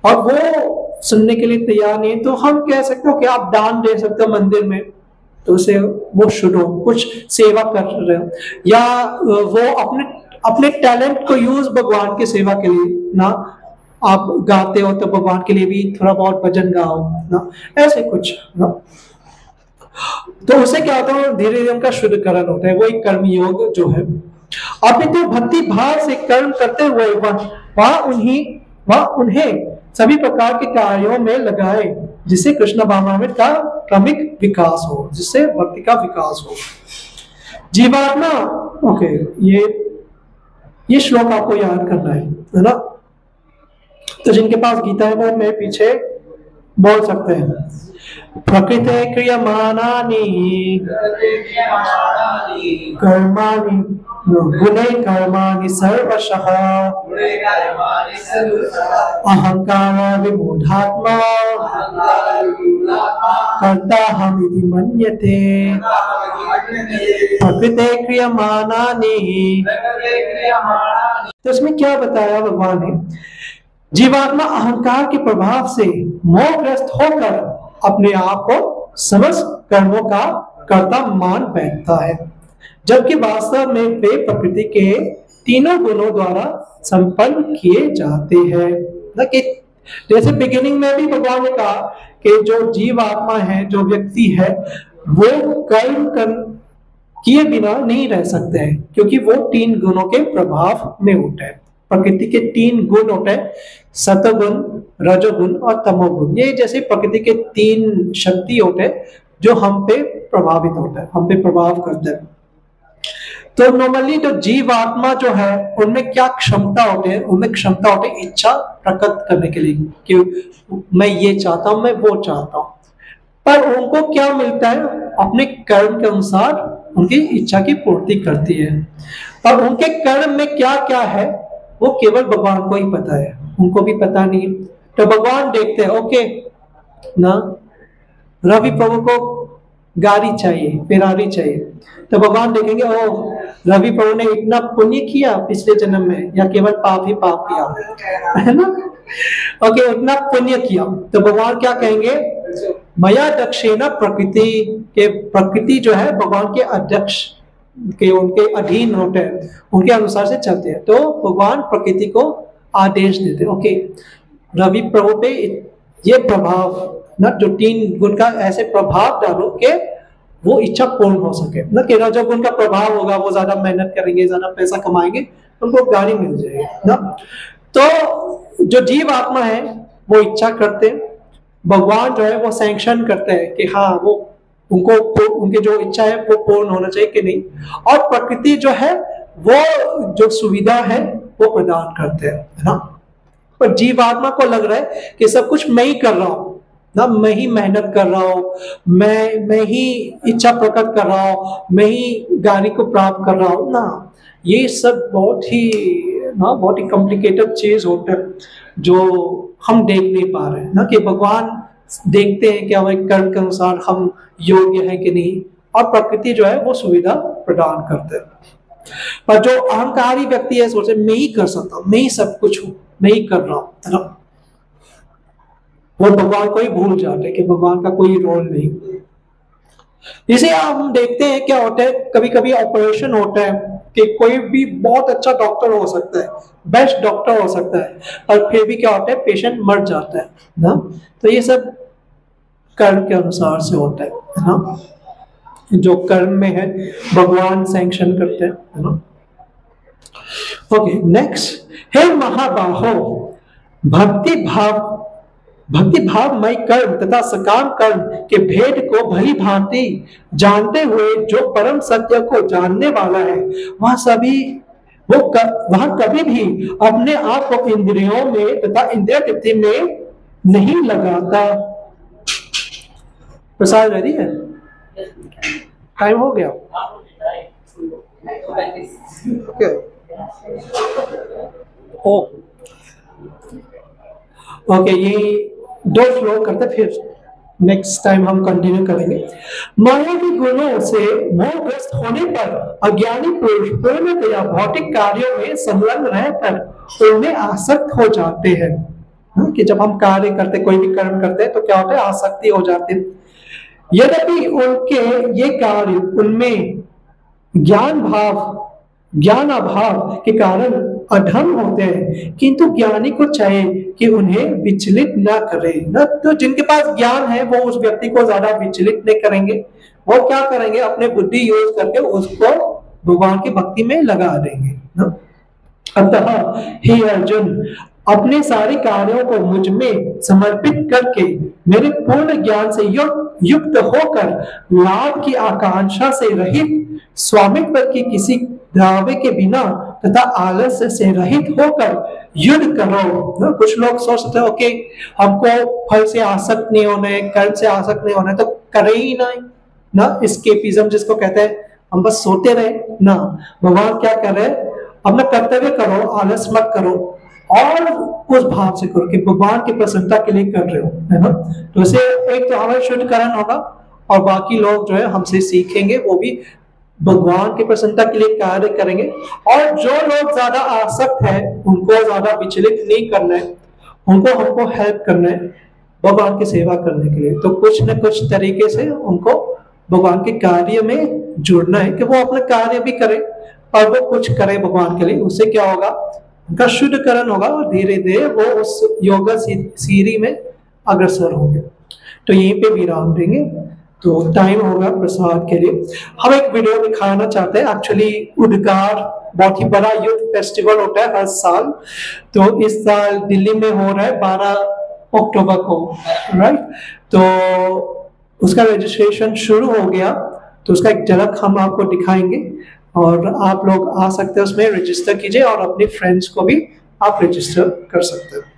और वो सुनने के लिए तैयार नहीं है, तो हम कह सकते हो कि आप दान दे सकते हो मंदिर में, तो उसे वो शुरू कुछ सेवा कर रहे हो, या वो अपने टैलेंट को यूज भगवान की सेवा के लिए ना, आप गाते हो तो भगवान के लिए भी थोड़ा बहुत भजन गाओ ना, ऐसे कुछ ना। तो उसे क्या होता है, धीरे धीरे उनका शुद्धिकरण होता है, वो एक कर्म योग जो है। अभी तो भक्ति भाव से कर्म करते हुए वह उन्हें सभी प्रकार के कार्यों में लगाए, जिससे कृष्ण भावनामृत का क्रमिक विकास हो, जिससे भक्ति का विकास हो। जीवात्मा ओके, ये श्लोक आपको याद करना है ना। तो जिनके पास गीता है वो मैं पीछे बोल सकते हैं। प्रकृते क्रियमाणानि कर्माणि गुणे कर्माणि सर्वशः अहंकार विमूढ़ात्मा कर्ताहमिति मन्यते। प्रकृते क्रियमाणानि, तो इसमें क्या बताया भगवान ने, जीवात्मा अहंकार के प्रभाव से मोहग्रस्त होकर अपने आप को समस्त कर्मों का कर्ता मान बैठता है, जबकि वास्तव में वे प्रकृति के तीनों गुणों द्वारा संपन्न किए जाते हैं। न कि जैसे बिगिनिंग में भी भगवान ने कहा कि जो जीव आत्मा है, जो व्यक्ति है, वो कर्म किए बिना नहीं रह सकते हैं, क्योंकि वो तीन गुणों के प्रभाव में होते हैं। प्रकृति के तीन गुण होते हैं, सतगुण, रजोगुण और तमोगुण। ये जैसे प्रकृति के तीन शक्ति होते हैं जो हम पे प्रभावित होते हैं, हम पे प्रभाव करते हैं। तो नॉर्मली जो जीव आत्मा जो है उनमें क्या क्षमता होते हैं? उनमें क्षमता होती है इच्छा प्रकट करने के लिए कि मैं ये चाहता हूं, मैं वो चाहता हूं। पर उनको क्या मिलता है? अपने कर्म के अनुसार उनकी इच्छा की पूर्ति करती है। और उनके कर्म में क्या क्या है वो केवल भगवान को ही पता है, उनको भी पता नहीं। तो भगवान देखते हैं, ओके ना, रवि प्रभु को गाड़ी चाहिए, फेरारी चाहिए, तो भगवान देखेंगे ओ रवि प्रभु ने इतना पुण्य किया पिछले जन्म में या केवल पाप ही पाप किया, है ना? ओके, इतना पुण्य किया तो भगवान क्या कहेंगे? मया दक्षेण प्रकृति जो है भगवान के अध्यक्ष के, उनके अधीन होते हैं, उनके अनुसार से चलते हैं। तो भगवान प्रकृति को आदेश देते हैं, ओके रवि प्रभु पे ये प्रभाव ना, जो तीन गुण का ऐसे प्रभाव डालो कि वो इच्छा पूर्ण हो सके ना। कि जब उनका प्रभाव होगा, वो ज्यादा मेहनत करेंगे, ज्यादा पैसा कमाएंगे, उनको गाड़ी मिल जाएगी ना। तो जो जीव आत्मा है वो इच्छा करते हैं, भगवान जो है वो सैंक्शन करते हैं कि हाँ वो उनको उनकी जो इच्छा है वो पूर्ण होना चाहिए कि नहीं। और प्रकृति जो है वो जो सुविधा है वो प्रदान करते हैं, है ना। पर जीव आत्मा को लग रहा है कि सब कुछ मैं ही कर रहा हूं ना, मैं ही मेहनत कर रहा हूँ, मैं ही इच्छा प्रकट कर रहा हूँ, मैं ही गाड़ी को प्राप्त कर रहा हूँ ना। ये सब बहुत ही कॉम्प्लिकेटेड चीज होते हैं जो हम देख नहीं पा रहे हैं ना। कि भगवान देखते हैं कि हमारे कर्म के अनुसार हम योग्य हैं कि नहीं, और प्रकृति जो है वो सुविधा प्रदान करते हैं। पर जो अहंकारी व्यक्ति है सोचे मैं ही कर सकता हूँ, मैं ही सब कुछ हूँ, मैं ही कर रहा हूँ, है ना। वो भगवान को ही भूल जाते हैं कि भगवान का कोई रोल नहीं। इसे हम देखते हैं क्या होता है, कभी कभी ऑपरेशन होता है कि कोई भी बहुत अच्छा डॉक्टर हो सकता है, बेस्ट डॉक्टर हो सकता है, और फिर भी क्या होता है, पेशेंट मर जाता है ना। तो ये सब कर्म के अनुसार से होता है ना। जो कर्म में है भगवान सैंक्शन करते हैं, है ना। ओके, नेक्स्ट, हे महाबाहो, भक्ति भावमय कर्म तथा सकाम कर्म के भेद को भली भांति जानते हुए जो परम सत्य को जानने वाला है वह कभी भी अपने आप को इंद्रियों में तथा इंद्रिय तृप्ति में नहीं लगाता। प्रसाद रेडी है? टाइम हो गया? ओके, ये 2 श्लोक करते फिर नेक्स्ट टाइम हम कंटिन्यू करेंगे। माया के गुणों से मोहग्रस्त होने पर अज्ञानी पुरुष पूर्णतया भौतिक कार्यों में संलग्न रहकर उनमें आसक्त हो जाते हैं। कि जब हम कार्य करते, कोई भी कर्म करते हैं तो क्या होता है, आसक्ति हो जाती है। यद्यपि उनके ये कार्य उनमें ज्ञान अभाव के कारण अधम होते हैं, किंतु ज्ञानी को चाहिए कि उन्हें विचलित न करे ना। तो जिनके पास ज्ञान है वो उस व्यक्ति को ज्यादा विचलित नहीं करेंगे, वो क्या करेंगे, अपने बुद्धि यूज करके उसको भगवान की भक्ति में लगा देंगे ना। अतः हे अर्जुन, अपने सारे कार्यों को मुझ में समर्पित करके मेरे पूर्ण ज्ञान से युक्त होकर लाभ की आकांक्षा से रहित, स्वामित्व की किसी दावे के बिना तथा आलस्य से रहित होकर युद्ध करो। कुछ लोग सोचते हैं ओके हमको फल से आसक्त नहीं होना है, कर्म से आसक्त नहीं होना है, तो करे ही नहीं ना। एस्केपिज्म जिसको कहते हैं, हम बस सोते रहे ना। भगवान क्या कर रहे हैं, अपना कर्तव्य करो, आलस मत करो, और उस भाव से करो कि भगवान की प्रसन्नता के लिए कर रहे हो, है ना। तो इसे एक तो हमारा शुद्धकरण होगा, और बाकी लोग जो है हमसे सीखेंगे, वो भी भगवान की प्रसन्नता के लिए कार्य करेंगे। और जो लोग ज्यादा आसक्त है उनको ज्यादा विचलित नहीं करना है, उनको हमको हेल्प करना है। भगवान की सेवा करने के लिए। तो कुछ न कुछ तरीके से उनको भगवान के कार्य में जुड़ना है कि वो अपना कार्य भी करे और वो कुछ करे भगवान के लिए। उससे क्या होगा, उनका शुद्धकरण होगा और धीरे धीरे वो उस योगा सीढ़ी में अग्रसर होंगे। तो यहीं पे विराम देंगे। तो टाइम होगा प्रसाद के लिए। हम एक वीडियो दिखाना चाहते हैं। एक्चुअली उद्गार बहुत ही बड़ा युद्ध फेस्टिवल होता है हर साल। तो इस साल दिल्ली में हो रहा है 12 अक्टूबर को, राइट। तो उसका रजिस्ट्रेशन शुरू हो गया। तो उसका एक झलक हम आपको दिखाएंगे और आप लोग आ सकते हैं, उसमें रजिस्टर कीजिए और अपने फ्रेंड्स को भी आप रजिस्टर कर सकते हैं।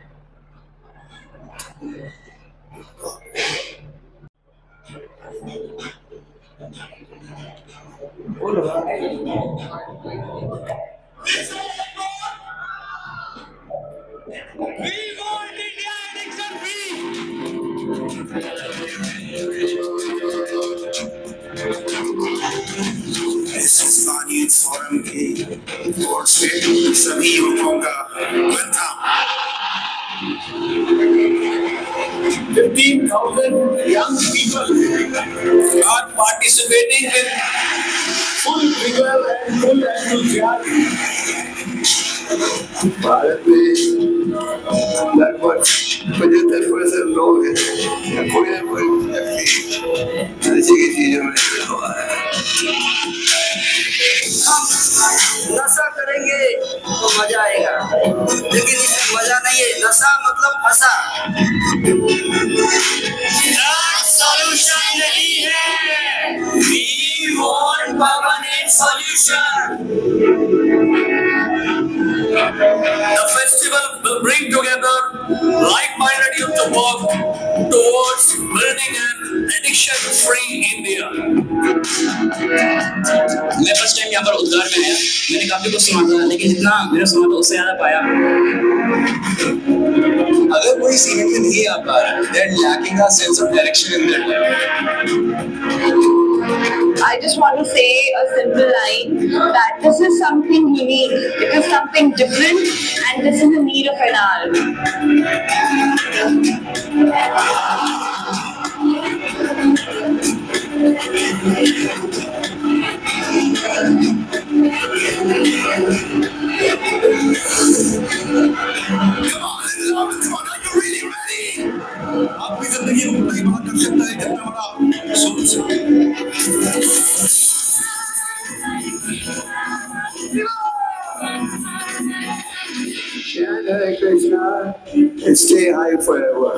स्थानीय फोरम की ओर से सभी युवकों का welcome. 15,000 young people are participating with full vigor and full enthusiasm. Bharat में लगभग 75% लोग हैं, कोई ना कोई नशे की चीजों में जुड़ा हुआ है। नशा करेंगे तो मजा आएगा, लेकिन इसमें मजा नहीं है। नशा मतलब फंसा। सॉल्यूशन नहीं है। We want permanent solution. The festival will bring together like-minded youth to work towards building an addiction-free India. मैं फर्स्ट टाइम यहाँ पर उद्गार में आया। मैंने काफी कुछ सुना था, लेकिन जितना मैंने सुना था उससे ज्यादा पाया। अगर कोई सीने में नहीं आ पा रहा, they're lacking a sense of direction in their life. I just want to say a simple line that this is something unique, it is something different, and this is in need of an आपकी जिंदगी में उतना ही बड़ा कर सकता है जितना बड़ा सोच सकते। Hare Krishna, stay high forever.